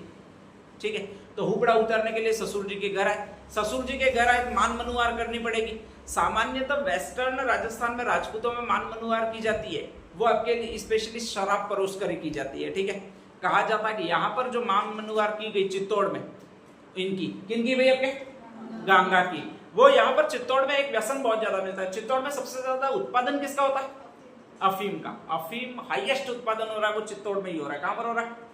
ठीक है। तो हुपड़ा उतारने के लिए ससुर जी के घर आए। ससुर जी के घर आए तो मान मनुहार करनी पड़ेगी। सामान्यतः वेस्टर्न राजस्थान में राजपूतों में मान मनुहार की जाती है, वो आपके लिए स्पेशली शराब परोस कर की जाती है, ठीक है। कहा जाता है कि यहाँ पर जो मान मनुहार की गई चित्तौड़ में, इनकी किनकी भाई? आपके गंगा की। वो यहाँ पर चित्तौड़ में एक व्यसन बहुत ज्यादा मिलता है। चित्तौड़ में सबसे ज्यादा उत्पादन किसका होता है? अफीम का। अफीम हाईएस्ट उत्पादन हो रहा है वो चित्तौड़ में ही हो रहा है। कहां पर हो रहा है?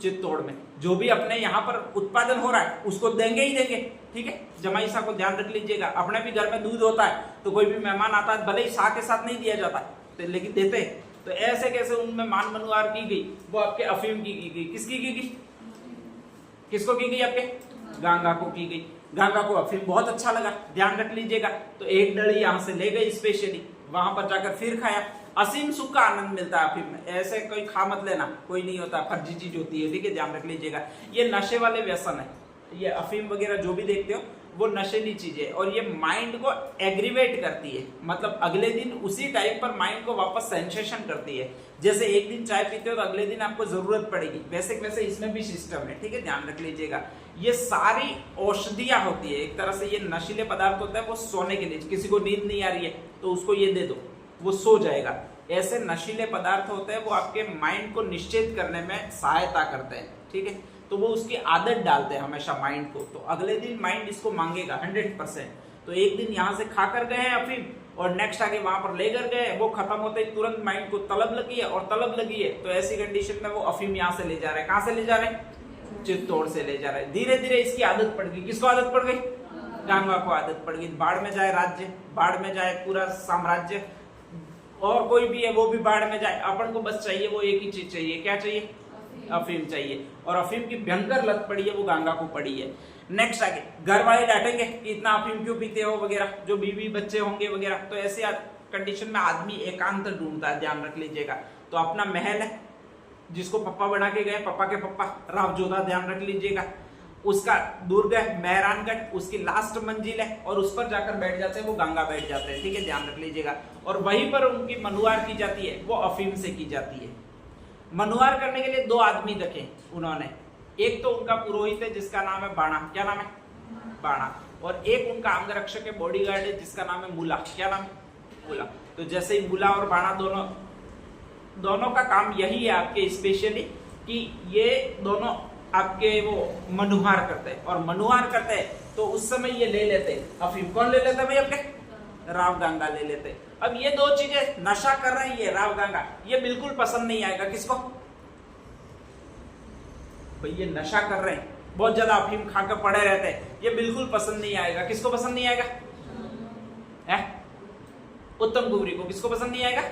चित्तौड़ में। जो भी अपने यहाँ पर उत्पादन हो रहा है उसको देंगे ही देंगे, ठीक है। जमाई साहब को ध्यान रख लीजिएगा। अपने भी घर में दूध होता है तो कोई भी मेहमान आता है भले ही शाह के साथ नहीं दिया जाता तो लेकिन देते। तो ऐसे कैसे उनमें मान मनुहार की गई, वो आपके अफीम की गई। किसकी की गई? किसको की गई? आपके गंगा को की गई। गंगा को अफीम बहुत अच्छा लगा, ध्यान रख लीजिएगा। तो एक डली यहां से ले गई स्पेशली, वहां पर जाकर फिर खाया। असीम सुख का आनंद मिलता है अफीम में। ऐसे कोई खा मत लेना, कोई नहीं होता, फर्जी चीज होती है, ठीक है, ध्यान रख लीजिएगा। ये नशे वाले व्यसन है, ये अफीम वगैरह जो भी देखते हो वो नशेली चीज है और ये माइंड को एग्रीवेट करती है। मतलब अगले दिन उसी टाइम पर माइंड को वापस सेंसेशन करती है। जैसे एक दिन चाय पीते हो तो अगले दिन आपको जरूरत पड़ेगी, वैसे वैसे इसमें भी सिस्टम है, ठीक है, ध्यान रख लीजिएगा। ये सारी औषधियां होती है, एक तरह से ये नशीले पदार्थ होता है वो सोने के लिए। किसी को नींद नहीं आ रही है तो उसको ये दे दो, वो सो जाएगा। ऐसे नशीले पदार्थ होते हैं वो आपके माइंड को निश्चित करने में सहायता करते हैं, ठीक है। तो वो उसकी आदत डालते हैं हमेशा माइंड को, तो अगले दिन माइंड इसको मांगेगा 100%। तो एक दिन यहाँ से खाकर गए हैं अफीम और नेक्स्ट आगे वहां पर लेकर गए, वो खत्म होते ही तुरंत माइंड को तलब लगी है और तलब लगी है तो ऐसी कंडीशन में वो अफीम यहाँ से ले जा रहे हैं। कहां से ले जा रहे हैं? चित्तौड़ से ले जा रहे हैं। धीरे धीरे इसकी आदत पड़ गई। किसको आदत पड़ गई? गंगा को आदत पड़ गई। बाढ़ में जाए राज्य, बाढ़ में जाए पूरा साम्राज्य, और कोई भी है वो भी बाढ़ में जाए, अपन को बस चाहिए वो एक ही चीज चाहिए। क्या चाहिए? अफीम चाहिए। और अफीम की भयंकर लत पड़ी है वो गंगा को पड़ी है। नेक्स्ट आगे घर वाले डांटेंगे कि इतना अफीम क्यों पीते हो वगैरह, जो बीवी बच्चे होंगे वगैरह। तो ऐसे कंडीशन में आदमी एकांत ढूंढता है, ध्यान रख लीजिएगा। तो अपना महल है जिसको पप्पा बना के गए, पप्पा के पप्पा राव जोधा, ध्यान रख लीजिएगा। उसका दुर्ग है मेहरानगढ़, उसकी लास्ट मंजिल है और उस पर जाकर बैठ जाते हैं वो गंगा बैठ जाते हैं, ठीक है, ध्यान रख लीजिएगा। और वहीं पर उनकी मनुहार की जाती है वो अफीम से की जाती है। मनुहार करने के लिए 2 आदमी रखे उन्होंने। एक तो उनका पुरोहित है जिसका नाम है बाणा। क्या नाम है? बाणा। और एक उनका अंगरक्षक है, बॉडीगार्ड है जिसका नाम है मूला। क्या नाम है? मूला। तो जैसे ही मूला और बाणा दोनों का काम यही है आपके स्पेशली कि ये दोनों आपके वो मनुहार करते हैं। और मनुहार करते हैं तो उस समय ये ले लेते अफीम। कौन ले लेता है भाई? आपके राव गंगा ले लेते। अब ये 2 चीजें नशा कर रही है राव गंगा, ये बिल्कुल पसंद नहीं आएगा। किसको? भाई ये नशा कर रहे हैं, बहुत ज्यादा अफीम खाकर पड़े रहते हैं, ये बिल्कुल पसंद नहीं आएगा। किसको पसंद नहीं आएगा? उत्तम कुंवरी को। किसको पसंद नहीं आएगा?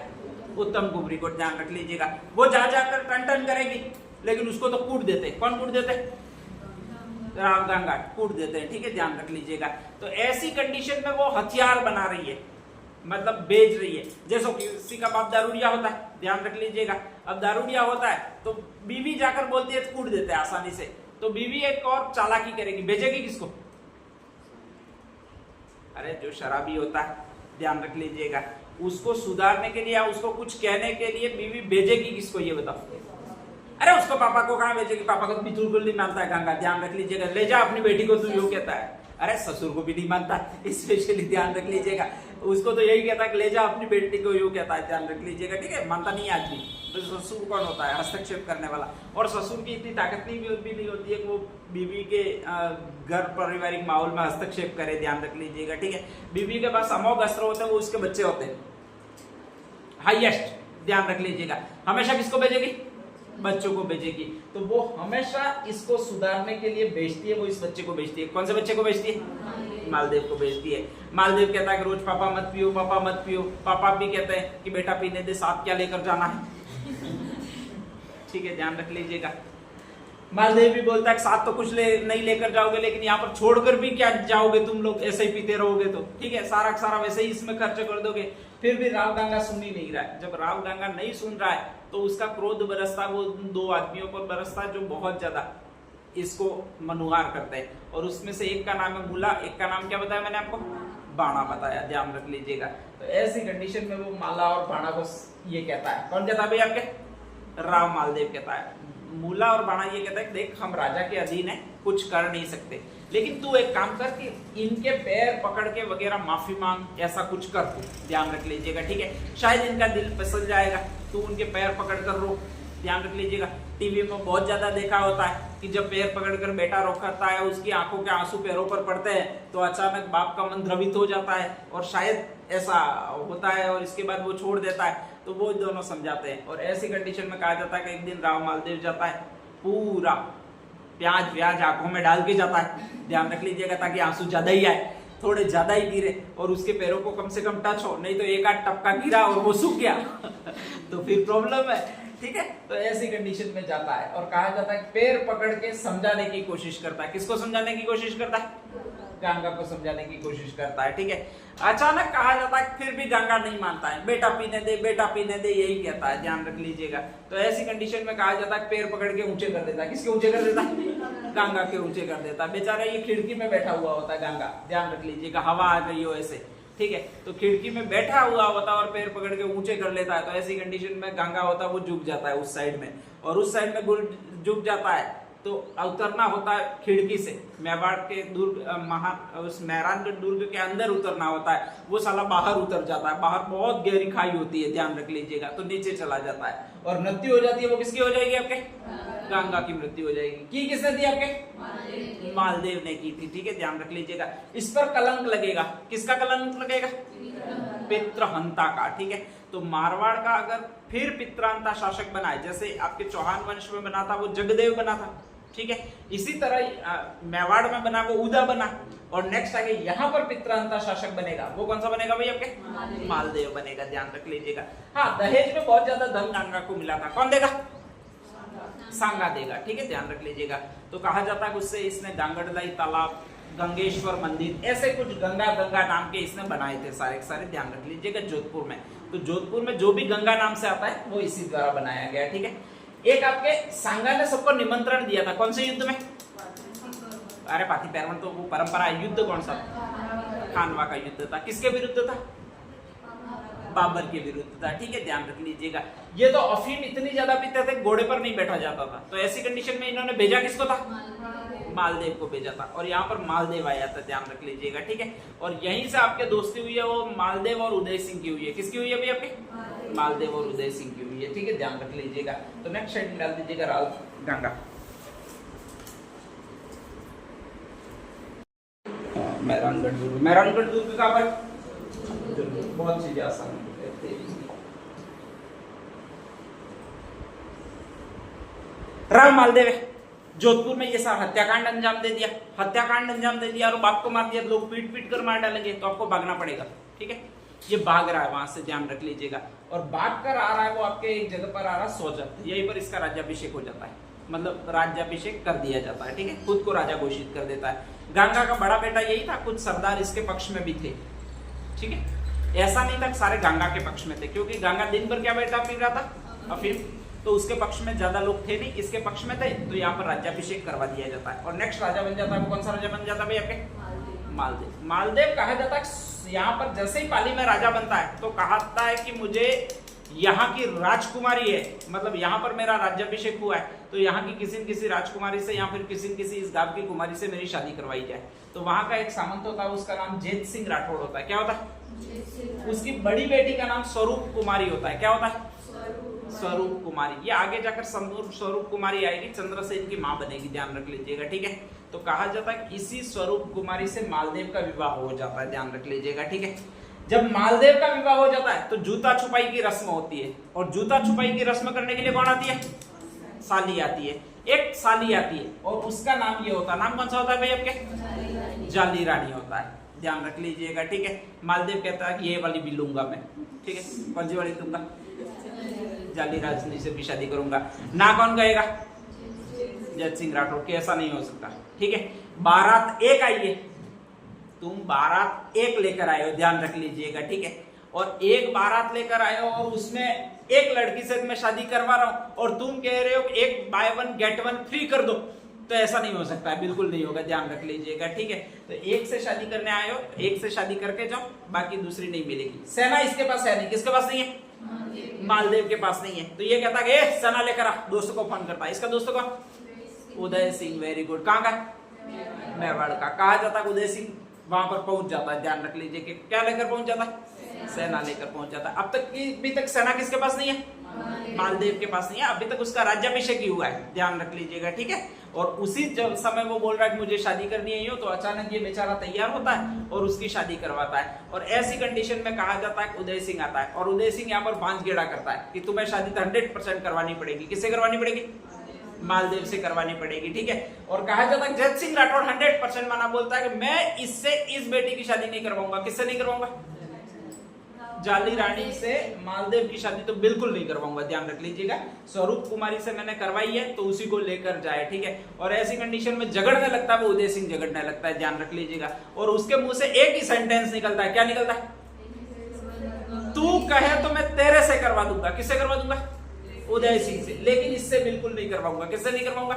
उत्तम कुंवरी को, ध्यान रख लीजिएगा। वो जा जाकर टन करेगी लेकिन उसको तो कूट देते। कौन कूट देते? राव गंगा कूट देते हैं, ठीक है, ध्यान रख लीजिएगा। तो ऐसी कंडीशन में वो हथियार बना रही है, मतलब बेच रही है। जैसे किसी का बाप दारूडिया होता है, ध्यान रख लीजिएगा। अब दारूडिया होता है तो बीवी जाकर बोलती है तो कूट देते हैं आसानी से। तो बीवी एक और चालाकी करेगी, भेजेगी किसको? अरे जो शराबी होता है, ध्यान रख लीजिएगा, उसको सुधारने के लिए या उसको कुछ कहने के लिए बीवी भेजेगी किसको? ये बताओ। अरे उसको पापा को कहां भेजेगी? पापा को बिल्कुल नहीं मानता है गंगा, ध्यान रख लीजिएगा। ले जा अपनी बेटी को, तू यूं कहता है। अरे ससुर को भी नहीं मानता, स्पेशली ध्यान रख लीजिएगा। उसको तो यही कहता है कि ले जा अपनी बेटी को, यूं कहता है, ध्यान रख लीजिएगा, ठीक है, मानता नहीं आदमी। तो ससुर कौन होता है? हस्तक्षेप करने वाला। और ससुर की इतनी ताकत नहीं होती है कि वो बीवी के घर पारिवारिक माहौल में हस्तक्षेप करे, ध्यान रख लीजिएगा, ठीक है। बीवी के पास अमोघ अस्त्र होते हैं, वो उसके बच्चे होते हैं हाईएस्ट, ध्यान रख लीजिएगा। हमेशा किसको भेजेगी? बच्चों को भेजेगी। तो वो हमेशा इसको सुधारने के लिए भेजती है, वो इस बच्चे को भेजती है। कौन से बच्चे को भेजती है? मालदेव को भेजती है। मालदेव कहता है कि रोज पापा मत पियो, पापा मत पियो। पापा भी कहते हैं कि बेटा पीने दे, साथ क्या लेकर जाना है। ठीक है, ध्यान रख लीजिएगा। मालदेव भी बोलता है साथ तो कुछ नहीं लेकर जाओगे, लेकिन यहाँ पर छोड़कर भी क्या जाओगे तुम लोग, ऐसे ही पीते रहोगे तो। ठीक है, सारा वैसे ही इसमें खर्च कर दोगे। फिर भी राव गंगा सुन ही नहीं रहा है। जब राव गंगा नहीं सुन रहा है तो उसका क्रोध बरसता, वो दो आदमियों पर बरसता जो बहुत ज्यादा इसको मनुहार करते हैं। और उसमें से एक का नाम है मूला, एक का नाम क्या बताया मैंने आपको? बाणा बताया, ध्यान रख लीजिएगा। तो ऐसी कंडीशन में वो माला और बाणा को ये कहता है। कौन कहता है भाई आपके? राव मालदेव कहता है। मूला और बाणा ये कहता है देख हम राजा के अधीन है, कुछ कर नहीं सकते, लेकिन तू एक काम कर कि इनके पैर पकड़ के वगैरह माफी मांग, ऐसा कुछ कर तू। ध्यान रख लीजिएगा, ठीक है। शायद इनका दिल फिसल जाएगा, तू उनके पैर पकड़ कर रो। ध्यान रख लीजिएगा। टीवी में बहुत ज्यादा देखा होता है कि जब पैर पकड़कर बेटा रोकता है, उसकी आंखों के आंसू पैरों पर पड़ते हैं तो अचानक बाप का मन द्रवित हो जाता है, और शायद ऐसा होता है और इसके बाद वो छोड़ देता है। तो वो दोनों समझाते हैं। और ऐसी कंडीशन में कहा जाता है कि एक दिन राव मालदेव जाता है, पूरा प्याज व्याज आंखों में डाल के जाता है। ध्यान रख लीजिएगा, ताकि आंसू ज्यादा ही आए, थोड़े ज्यादा ही गिरे, और उसके पैरों को कम से कम टच हो, नहीं तो एक आध टपका गिरा और वो सूख गया तो फिर प्रॉब्लम है। ठीक है, तो ऐसी कंडीशन में जाता है और कहा जाता है पैर पकड़ के समझाने की कोशिश करता है। किसको समझाने की कोशिश करता है? गंगा को समझाने की कोशिश करता है। ठीक है, अचानक कहा जाता है फिर भी गंगा नहीं मानता है, बेटा पीने दे, बेटा पीने दे, यही कहता है। ध्यान रख लीजिएगा। तो ऐसी कंडीशन में कहा जाता है पैर पकड़ के ऊंचे कर देता है। किसके ऊंचे कर देता है? गंगा के ऊंचे कर देता है। बेचारा ये खिड़की में बैठा हुआ होता है गंगा, ध्यान रख लीजिएगा, हवा आ गई हो ऐसे। ठीक है, तो खिड़की में बैठा हुआ होता है और पैर पकड़ के ऊंचे कर लेता है। तो ऐसी कंडीशन में गंगा होता है वो झुक जाता है उस साइड में, और उस साइड में झुक जाता है। तो उतरना होता है खिड़की से, मेवाड़ के दुर्ग उस मेहरानगढ़ दुर्ग के अंदर उतरना होता है। वो साला बाहर उतर जाता है, बाहर बहुत गहरी खाई होती है, ध्यान रख लीजिएगा। तो नीचे चला जाता है और मृत्यु हो जाती है। वो किसकी हो जाएगी आपके? गंगा की मृत्यु हो जाएगी। की किसने दी आपके? मालदेव ने की थी। ठीक है, ध्यान रख लीजिएगा। इस पर कलंक लगेगा। किसका कलंक लगेगा? पितृहंता का। ठीक है, तो मारवाड़ का अगर फिर पितृहंता शासक बनाए, जैसे आपके चौहान वंश में बना था वो जगदेव बना था। ठीक है, इसी तरह मेवाड़ में बना वो उदा बना, और नेक्स्ट आगे यहाँ पर पितृहंता शासक बनेगा। वो कौन सा बनेगा भाई आपके? मालदेव बनेगा। ध्यान रख लीजिएगा। हाँ, दहेज में बहुत ज्यादा धन गंगा को मिला था। कौन देगा? सांगा देगा। ठीक है, ध्यान रख लीजिएगा। तो कहा जाता है उससे इसने गांगड़लाई तालाब, गंगेश्वर मंदिर, ऐसे कुछ गंगा नाम के इसने बनाए थे सारे। ध्यान रख लीजिएगा जोधपुर में। तो जोधपुर में जो भी गंगा नाम से आता है वो इसी द्वारा बनाया गया। ठीक है, एक आपके सांगा ने सबको निमंत्रण दिया था। कौन से युद्ध में? अरे पाथी पैरवन तो वो परंपरा। युद्ध कौन सा? खानवा का युद्ध था। किसके विरुद्ध था? बाबर के विरुद्ध था। ठीक है, ध्यान रख लीजिएगा। ये तो अफीम इतनी ज्यादा पीते थे घोड़े पर नहीं बैठा जाता था। तो ऐसी कंडीशन में इन्होंने भेजा किसको था? मालदेव को भेजा था, और यहाँ पर मालदेव आया था। ध्यान रख लीजिएगा। ठीक है, और यहीं से आपके दोस्ती हुई है वो मालदेव और उदय सिंह की हुई है। किसकी हुई है भाई आपके? मालदेव और उदय सिंह की हुई है। ठीक है, ध्यान रख लीजिएगा। तो नेक्स्ट साइड डाल दीजिएगा राव गंगा। मेहरानगढ़ दुर्ग का पर बहुत चीजें आसान है। राव मालदेव है, जोधपुर में ये सारा हत्याकांड अंजाम दे दिया और बाप को मार दिया। लोग पीट कर मार डालेंगे तो आपको भागना पड़ेगा। ठीक है, ये भाग रहा है वहां से, ध्यान रख लीजिएगा। और भाग कर आ रहा है वो आपके एक जगह पर आ रहा है सोजत, यहीं पर इसका राज्याभिषेक हो जाता है, मतलब राज्याभिषेक कर दिया जाता है। ठीक है, खुद को राजा घोषित कर देता है। गंगा का बड़ा बेटा यही था, कुछ सरदार इसके पक्ष में भी थे। ठीक है, ऐसा नहीं था सारे गंगा के पक्ष में थे, क्योंकि गंगा दिन भर क्या बेटा पी रहा था? अफीम। तो उसके पक्ष में ज्यादा लोग थे नहीं, इसके पक्ष में थे। तो यहाँ पर राज्याभिषेक करवा दिया जाता है और नेक्स्ट राजा बन जाता है। वो कौन सा राजा बन जाता है भाई आपके? मालदेव। मालदेव कहा जाता है यहाँ पर जैसे ही पाली में राजा बनता है तो कहता है कि मुझे यहाँ की राजकुमारी है, मतलब यहाँ पर मेरा राज्याभिषेक हुआ है तो यहाँ की किसी न किसी राजकुमारी से या फिर किसी न किसी इस गांव की कुमारी से मेरी शादी करवाई जाए। तो वहां का एक सामंत होता है, उसका नाम जेत सिंह राठौड़ होता है। क्या होता है? उसकी बड़ी बेटी का नाम स्वरूप कुमारी होता है। क्या होता है? स्वरूप कुमारी। ये आगे जाकर स्वरूप कुमारी आएगी, चंद्रसेन की मां बनेगी। ध्यान रख लीजिएगा। ठीक है, तो कहा जाता है इसी स्वरूप कुमारी से मालदेव का विवाह हो जाता है। ध्यान रख लीजिएगा। ठीक है, जब मालदेव का विवाह हो जाता है तो जूता छुपाई की रस्म होती है, और जूता छुपाई की रस्म करने के लिए कौन आती है? साली आती है, एक साली आती है और उसका नाम ये होता है, नाम कौन सा होता है भाई आपके? जाली रानी होता है, ध्यान रख लीजिएगा, ठीक है। मालदेव कहता है कि ये वाली भी लूंगा मैं, ठीक है, कौन सी वाली लूंगा? जाली रानी से भी शादी करूंगा। ना कौन कहेगा? जज सिंह राठौर के, ऐसा नहीं हो सकता, ठीक है। बारात एक आई है, तुम बारात एक लेकर आए हो, ध्यान रख लीजिएगा, ठीक है, और एक बारात लेकर आए हो और उसमें एक लड़की से मैं शादी करवा रहा हूं और तुम कह रहे हो एक by one get one free कर दो, तो ऐसा नहीं हो सकता है, बिल्कुल नहीं होगा, ध्यान रख लीजिएगा, ठीक है। तो एक से शादी करने आए हो, एक से शादी करके जाओ, बाकी दूसरी नहीं मिलेगी। सेना इसके पास है नहीं, किसके पास नहीं है? मालदेव के पास नहीं है। तो ये कहता है सेना लेकर आ, दोस्तों को फोन करता है, इसका दोस्तों का उदय सिंह, वेरी गुड। कहाँ का? मेवाड़ का। कहा जाता है उदय सिंह वहां पर पहुंच जाता है, ध्यान रख लीजिए कि क्या लेकर पहुंच जाता है? सेना लेकर पहुंच जाता है। अब तक की अभी तक सेना किसके पास नहीं है? मालदेव के पास नहीं है, अभी तक उसका राज्याभिषेक ही हुआ है, ध्यान रख लीजिएगा, ठीक है। और उसी जब समय वो बोल रहा है कि मुझे शादी करनी है यूं, तो अचानक ये बेचारा तैयार होता है और उसकी शादी करवाता है। और ऐसी कंडीशन में कहा जाता है उदय सिंह आता है और उदय सिंह यहाँ पर बांझ गेड़ा करता है कि तुम्हें शादी तो 100% करवानी पड़ेगी। किससे करवानी पड़ेगी? मालदेव से करवानी पड़ेगी, ठीक है। और कहा जाता है जज सिंह राठौर 100% माना बोलता है कि मैं इससे इस बेटी की शादी नहीं करवाऊंगा। किससे नहीं करवाऊंगा? जाली रानी से मालदेव की शादी तो बिल्कुल नहीं करवाऊंगा, ध्यान रख लीजिएगा। स्वरूप कुमारी से मैंने करवाई है तो उसी को लेकर जाए, ठीक है। और ऐसी कंडीशन में झगड़ने लगता है वो उदय सिंह, झगड़ने लगता है, ध्यान रख लीजिएगा। और उसके मुंह से एक ही सेंटेंस निकलता है, क्या निकलता है? तू कहे तो मैं तेरे से करवा दूंगा। किससे करवा दूंगा? उदय सिंह से, लेकिन इससे बिल्कुल नहीं करवाऊंगा। किससे नहीं करवाऊंगा?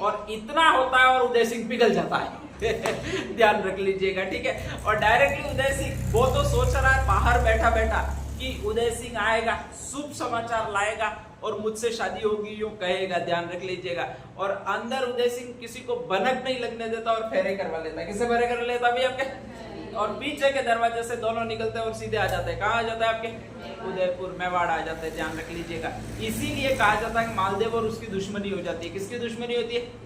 और इतना होता है और उदय सिंह पिघल जाता है ध्यान रख लीजिएगा, ठीक है। और डायरेक्टली उदय सिंह वो तो सोच रहा है बाहर बैठा बैठा कि उदय सिंह आएगा, शुभ समाचार लाएगा और मुझसे शादी होगी, यूं कहेगा, ध्यान रख लीजिएगा। और अंदर उदय सिंह किसी को भनक नहीं लगने देता और फेरे करवा लेता है। किससे फेरे कर लेता भी आपके? और पीछे के दरवाजे से दोनों निकलते हैं और सीधे आ जाते हैं। कहाँ आ जाता है आपके? उदयपुर, मेवाड़ आ जाते हैं, ध्यान रख लीजिएगा। इसीलिए कहा जाता है कि मालदेव और उसकी दुश्मनी हो जाती है। किसकी दुश्मनी होती है?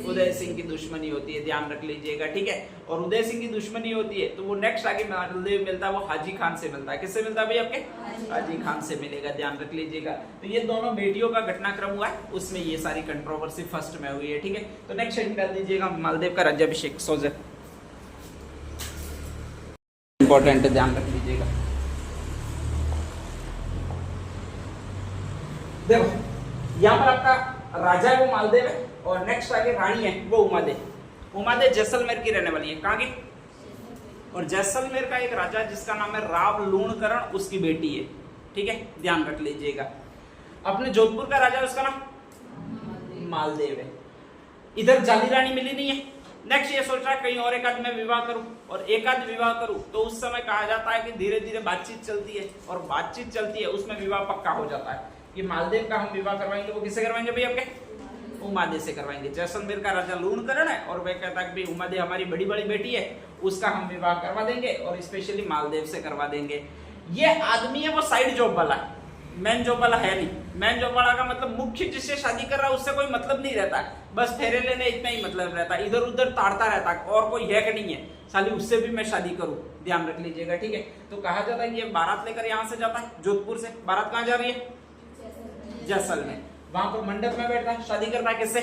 उदय सिंह की दुश्मनी होती है, ध्यान रख लीजिएगा, ठीक है। और उदय सिंह की दुश्मनी होती है तो वो नेक्स्ट आगे मालदेव मिलता है, वो हाजी खान से मिलता है। किससे मिलता है भाई आपके? हाजी खान से मिलेगा, ध्यान रख लीजिएगा। तो ये दोनों बेटियों का घटनाक्रम हुआ है, उसमें ये सारी कंट्रोवर्सी फर्स्ट में हुई है, ठीक है। तो नेक्स्ट हेडिंग कर दीजिएगा मालदेव का राज्याभिषेक। सोजे इंपॉर्टेंट, ध्यान रख लीजिएगा। देखो यहाँ पर आपका राजा है वो मालदेव है और नेक्स्ट आगे रानी है वो उमादेव। उमादेव जैसलमेर की रहने वाली है। कहाँ की? और जैसलमेर का एक राजा जिसका नाम है राव लूणकरण, उसकी बेटी है, ठीक है, ध्यान रख लीजिएगा। अपने जोधपुर का राजा उसका नाम मालदेव है। इधर जाली रानी मिली नहीं है। नेक्स्ट ये सोच रहा है कहीं और एक आध में विवाह करूं, और एक आध विवाह करूं तो उस समय कहा जाता है कि धीरे धीरे बातचीत चलती है और बातचीत चलती है उसमें विवाह पक्का हो जाता है कि मालदेव का हम विवाह करवाएंगे। वो किससे करवाएंगे भाई आपके? उमादेव से करवाएंगे। जैसलमेर का राजा लूणकरण है और वह कहता है कि उमादेव हमारी बड़ी बड़ी बेटी है, उसका हम विवाह करवा देंगे और स्पेशली मालदेव से करवा देंगे। ये आदमी है वो साइड जॉब वाला है, मैन जॉब वाला है नहीं। मैन जॉब वाला का मतलब मुख्य जिससे शादी कर रहा है उससे कोई मतलब नहीं रहता, बस फेरे लेने इतना ही मतलब रहता है, इधर उधर ताड़ता रहता है और कोई हैक नहीं है साली उससे भी मैं शादी करूं, ध्यान रख लीजिएगा, ठीक है। तो कहा जाता है कि ये बारात लेकर यहाँ से जाता है जोधपुर से। बारात कहाँ जा रही है? जैसलमेर। वहां पर मंडप में बैठता है, शादी करता है किससे?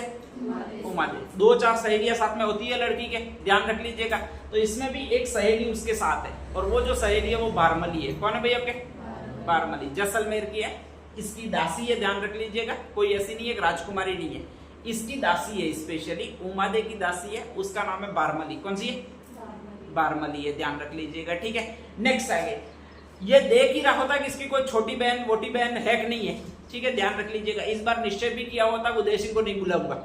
उमादेव। 2-4 सहेलियां साथ में होती है लड़की के, ध्यान रख लीजिएगा। तो इसमें भी एक सहेली उसके साथ है और वो जो सहेली है वो बारमली है। कौन है भाई आपके? बारमली, जैसलमेर की है। इसकी दासी है, ध्यान रख लीजिएगा, कोई ऐसी नहीं है एक राजकुमारी नहीं है, इसकी दासी है, स्पेशली उमादेव की दासी है, उसका नाम है बारमली। कौन सी है? बारमली है, ध्यान रख लीजिएगा, ठीक है। नेक्स्ट आगे ये देख ही रहा होता है कि इसकी कोई छोटी बहन मोटी बहन है कि नहीं है, ठीक है, ध्यान रख लीजिएगा। इस बार निश्चय भी किया होता उदय सिंह को नहीं बुलाऊंगा,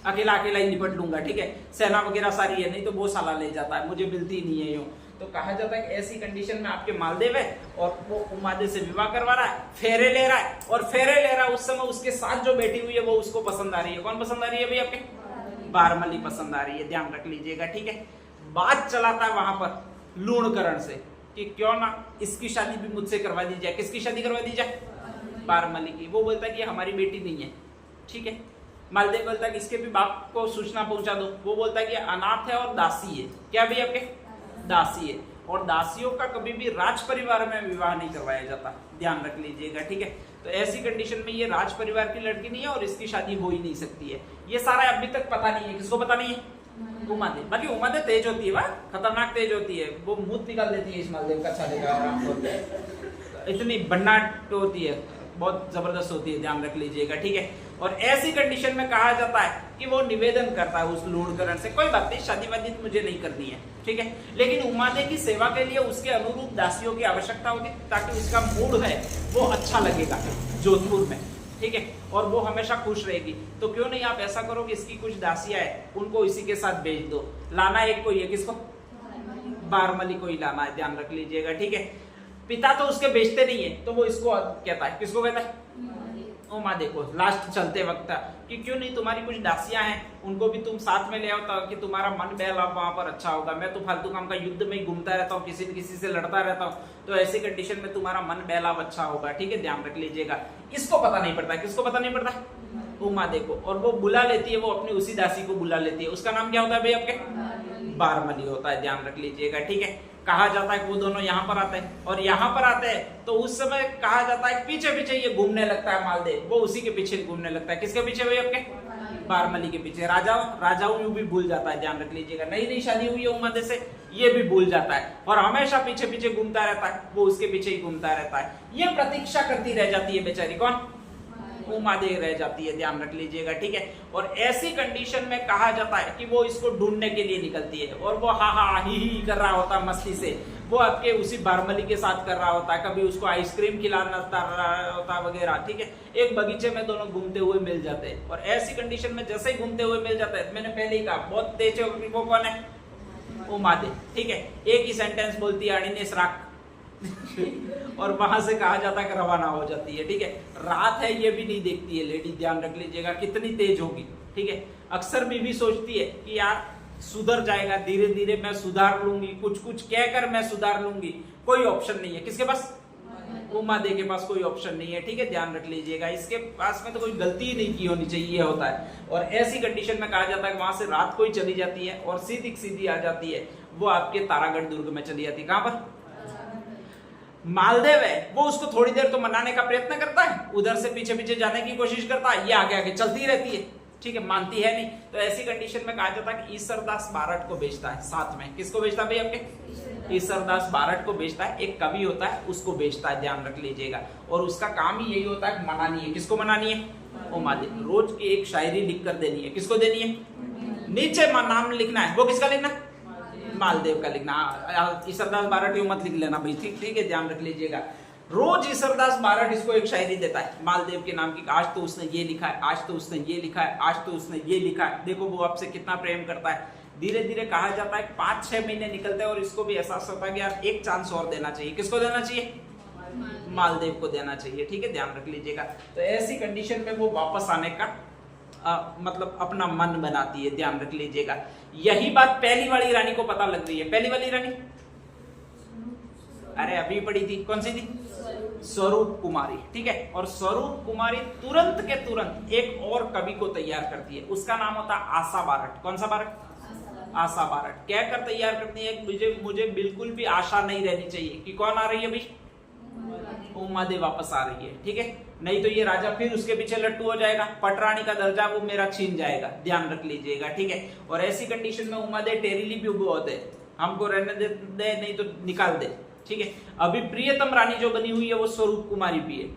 अकेला अकेला ही निपट लूंगा, ठीक है। सेना वगैरह सारी है, नहीं तो वो साला ले जाता है, मुझे मिलती नहीं है यूं। तो कहा जाता है कि ऐसी कंडीशन में आपके मालदेव है और वो उमादेव से विवाह करवा रहा है, फेरे ले रहा है, और फेरे ले रहा है उस समय उसके साथ जो बैठी हुई है वो उसको पसंद आ रही है। कौन पसंद आ रही है भाई आपके? बारमली पसंद आ रही है, ध्यान रख लीजिएगा, ठीक है। बात चलाता है वहां पर लूणकरण से कि क्यों ना इसकी शादी भी मुझसे करवा दी जाए। किसकी शादी करवा दी जाए? बारमली की। वो बोलता है कि हमारी बेटी नहीं है, ठीक है। मालदेव बोलता है कि इसके भी बाप को सूचना पहुंचा दो। वो बोलता है कि अनाथ है और दासी है। क्या भी आपके? दासी है। और दासियों का कभी भी राज परिवार में विवाह नहीं करवाया जाता, ध्यान रख लीजिएगा, ठीक है। तो ऐसी कंडीशन में ये राज परिवार की लड़की नहीं है और इसकी शादी हो ही नहीं सकती है। ये सारा अभी तक पता नहीं है, किसको पता नहीं है? उमादेव। बाकी उमादेव तेज होती है, वाह खतरनाक तेज होती है, वो मुंह निकाल देती है इस मालदेव का, अच्छा देगा आराम से, इतनी भन्नाट होती है, बहुत जबरदस्त होती है, ध्यान रख लीजिएगा, ठीक है। और ऐसी कंडीशन में कहा जाता है कि वो निवेदन करता है उस लूणकरण से, कोई बात नहीं, शादी वादी मुझे नहीं करनी है, ठीक है, लेकिन उमादेव की सेवा के लिए उसके अनुरूप दासियों की आवश्यकता होगी ताकि उसका मूड है वो अच्छा लगेगा जोधपुर में, ठीक है, और वो हमेशा खुश रहेगी। तो क्यों नहीं आप ऐसा करो कि इसकी कुछ दासियां है उनको इसी के साथ भेज दो। लाना एक कोई है, किसको? बारमली को ही लाना है, ध्यान रख लीजिएगा, ठीक है। पिता तो उसके बेचते नहीं है, तो वो इसको कहता है, किसको कहता है? उमादेव को। लास्ट चलते वक्त कि क्यों नहीं तुम्हारी कुछ दासियां हैं उनको भी तुम साथ में ले आओ ताकि तुम्हारा मन बहलाव वहां पर अच्छा होगा। मैं तो फालतू काम का युद्ध में ही घूमता रहता हूँ, किसी न किसी से लड़ता रहता हूँ, तो ऐसी कंडीशन में तुम्हारा मन बहलाव अच्छा होगा, ठीक है, ध्यान रख लीजिएगा। इसको पता नहीं पड़ता, किसको पता नहीं पड़ता? उमादेव को। और वो बुला लेती है, वो अपनी उसी दासी को बुला लेती है, उसका नाम क्या होता है भाई आपके? बारमली होता है, ध्यान रख लीजिएगा, ठीक है। कहा जाता है कि वो दोनों यहाँ पर आते हैं, और यहाँ पर आते हैं तो उस समय कहा जाता है पीछे पीछे ये घूमने लगता है मालदेव, वो उसी के पीछे घूमने लगता है, किसके पीछे भाई आपके? बारमली के पीछे। राजाओं यूं भी भूल जाता है, ध्यान रख लीजिएगा, नई नई शादी हुई है उमादेव से, ये भी भूल जाता है और हमेशा पीछे पीछे घूमता रहता है, वो उसके पीछे ही घूमता रहता है। ये प्रतीक्षा करती रह जाती है बेचारी, कौन? उमादेव रह जाती है, ध्यान रख लीजिएगा, ठीक है। और ऐसी कंडीशन में कहा जाता है कि वो इसको ढूंढने के लिए निकलती है और वो हा हा ही कर रहा होता है मस्ती से, वो आपके उसी बारमली के साथ कर रहा होता है, कभी उसको आइसक्रीम खिलाना होता वगैरह, ठीक है। एक बगीचे में दोनों घूमते हुए मिल जाते हैं और ऐसी कंडीशन में जैसे ही घूमते हुए मिल जाता है, मैंने पहले ही कहा बहुत तेज है, वो कौन है? उमादेव, ठीक है। एक ही सेंटेंस बोलती है, अणिनेश राख और वहां से कहा जाता है कि रवाना हो जाती है, ठीक है। रात है ये भी नहीं देखती है लेडी, ध्यान रख लीजिएगा कितनी तेज होगी, ठीक है। अक्सर बीवी सोचती है कि यार सुधर जाएगा, धीरे धीरे मैं सुधार लूंगी, कुछ कुछ कहकर मैं सुधार लूंगी, कोई ऑप्शन नहीं है, किसके पास? उमादेव के पास कोई ऑप्शन नहीं है, ठीक है, ध्यान रख लीजिएगा। इसके पास में तो कोई गलती ही नहीं की होनी चाहिए होता है। और ऐसी कंडीशन में कहा जाता है कि वहां से रात को ही चली जाती है और सीधी सीधी आ जाती है, वो आपके तारागढ़ दुर्ग में चली जाती है। कहां पर? मालदेव है, वो उसको थोड़ी देर तो मनाने का प्रयत्न करता है, उधर से पीछे पीछे जाने की कोशिश करता है, ये आगे आगे चलती रहती है, ठीक है, मानती है नहीं। तो ऐसी कंडीशन में कहा जाता है कि ईश्वरदास बारट को बेचता है साथ में, किसको बेचता है भाई आपके? ईश्वरदास बारट को बेचता है, एक कवि होता है उसको बेचता है, ध्यान रख लीजिएगा। और उसका काम ही यही होता है मनानी है, किसको मनानी है? उमादेव। रोज की एक शायरी लिख कर देनी है, किसको देनी है? नीचे नाम लिखना है, वो किसका लिखना है? मालदेव का लिखना। ईश्वरदास बारट मत लिख लेना भाई, ठीक है, ध्यान रख लीजिएगा। रोज ईश्वरदास बारट इसको एक शायरी देता है मालदेव के नाम की, आज तो उसने ये लिखा है, आज तो उसने ये लिखा है, आज तो उसने ये लिखा है, देखो वो आपसे कितना प्रेम करता है। धीरे धीरे कहा जाता है 5-6 महीने निकलते हैं और इसको भी एहसास होता है कि यार एक चांस और देना चाहिए, किसको देना चाहिए? मालदेव को देना चाहिए, ठीक है, ध्यान रख लीजिएगा। तो ऐसी कंडीशन में वो वापस आने का मतलब अपना मन बनाती है, ध्यान रख लीजिएगा। यही बात पहली वाली रानी को पता लग रही है। पहली वाली रानी अरे अभी पड़ी थी, कौन सी थी? स्वरूप कुमारी, ठीक है। और स्वरूप कुमारी तुरंत के तुरंत एक और कवि को तैयार करती है, उसका नाम होता है आशा बारट। कौन सा बारट? आशा बारट। क्या कर तैयार करती है? मुझे बिल्कुल भी आशा नहीं रहनी चाहिए कि कौन आ रही है भाई? उमादेव वापस आ रही है, ठीक है, नहीं तो ये राजा फिर उसके पीछे लट्टू हो जाएगा, पटरानी का दर्जा वो मेरा छीन जाएगा, ध्यान रख लीजिएगा, ठीक है। और ऐसी कंडीशन में उमादेव टेरिली भी बहुत है, हमको रहने दे नहीं तो निकाल दे, ठीक है। अभी प्रियतम रानी जो बनी हुई है वो स्वरूप कुमारी भी है,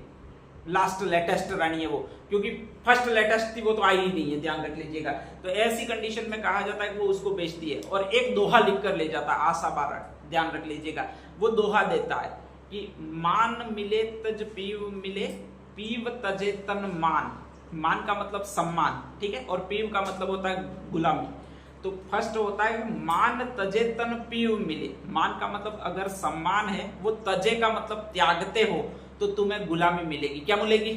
लास्ट लेटेस्ट रानी है वो, क्योंकि फर्स्ट लेटेस्ट थी वो तो आई ही नहीं है, ध्यान रख लीजिएगा। तो ऐसी कंडीशन में कहा जाता है कि वो उसको बेचती है और एक दोहा लिख कर ले जाता है आशा बारट, ध्यान रख लीजिएगा। वो दोहा देता है कि मान मिले तज पीव मिले, पीव तजे तन मान। मान का मतलब सम्मान, ठीक है, और पीव का मतलब होता है गुलामी। तो फर्स्ट होता है मान तजे तन पीव मिले। मान का मतलब अगर सम्मान है, वो तजे का मतलब त्यागते हो तो तुम्हें गुलामी मिलेगी। क्या मिलेगी?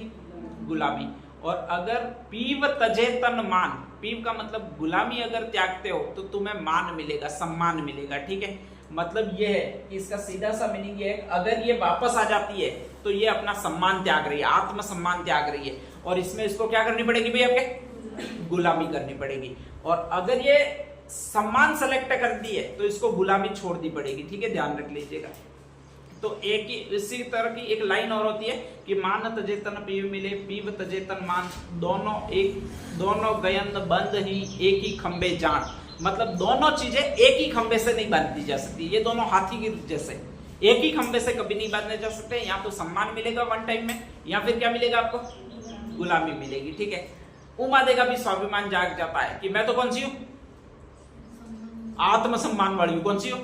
गुलामी। और अगर पीव तजे तन मान, पीव का मतलब गुलामी अगर त्यागते हो तो तुम्हें मान मिलेगा, सम्मान मिलेगा, ठीक है। मतलब ये है कि इसका सीधा सा मीनिंग ये है, अगर ये वापस आ जाती है तो ये अपना सम्मान त्याग रही है, आत्मसम्मान त्याग रही है, और इसमें इसको क्या करनी पड़ेगी भाई? आपके गुलामी करनी पड़ेगी। और अगर ये सम्मान सेलेक्ट कर दिए तो इसको गुलामी छोड़ दी पड़ेगी, ठीक है, ध्यान रख लीजिएगा। तो एक ही इसी तरह की एक लाइन और होती है कि मान तजेतन पीव मिले पीव तजेतन मान, दोनों गयन बंद ही एक ही खंबे जान। मतलब दोनों चीजें एक ही खंबे से नहीं बांधी जा सकती, ये दोनों हाथी के जैसे एक ही खंबे से कभी नहीं बांधने जा सकते। या तो सम्मान मिलेगा वन टाइम में, या फिर क्या मिलेगा आपको, गुलामी मिलेगी, ठीक है। उमादे का भी स्वाभिमान जाग जाता है कि मैं तो कौन सी हूं, आत्मसम्मान वाली हूं। कौन सी हूं,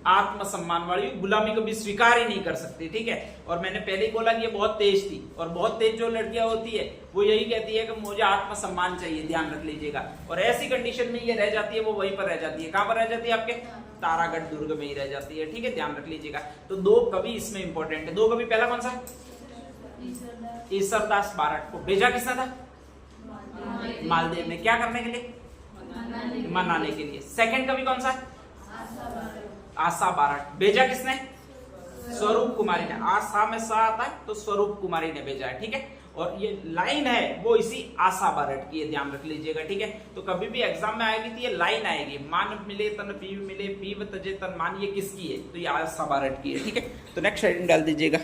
आत्मसम्मान वाली हूं, गुलामी को भी स्वीकार ही नहीं कर सकती, ठीक है। और मैंने पहले ही बोला कि ये बहुत तेज थी, और बहुत तेज जो लड़कियां होती है वो यही कहती है कि मुझे आत्मसम्मान चाहिए, ध्यान रख लीजिएगा। और ऐसी कंडीशन में ये रह जाती है, वो वहीं पर रह जाती है। कहां पर रह जाती है, आपके तारागढ़ दुर्ग में ही रह जाती है, ठीक है, ध्यान रख लीजिएगा। तो दो कवि इसमें इंपॉर्टेंट है। दो कवि, पहला कौन सा, ईसरदास बारट को भेजा किसने था, मालदेव ने, क्या करने के लिए, मनाने के लिए। सेकंड कवि कौन सा, आशा बारट, भेजा किसने, स्वरूप कुमारी ने। आशा में सा आता है तो स्वरूप कुमारी ने भेजा है, ठीक है। और ये लाइन है वो इसी आशा बारट की है, ध्यान रख लीजिएगा, ठीक है। तो कभी भी एग्जाम में आएगी तो ये लाइन आएगी, मान मिले तन पीव मिले पीव तजे तन मान, ये किसकी है, तो ये आशा बारट की है, ठीक है। तो नेक्स्ट हेडिंग डाल दीजिएगा।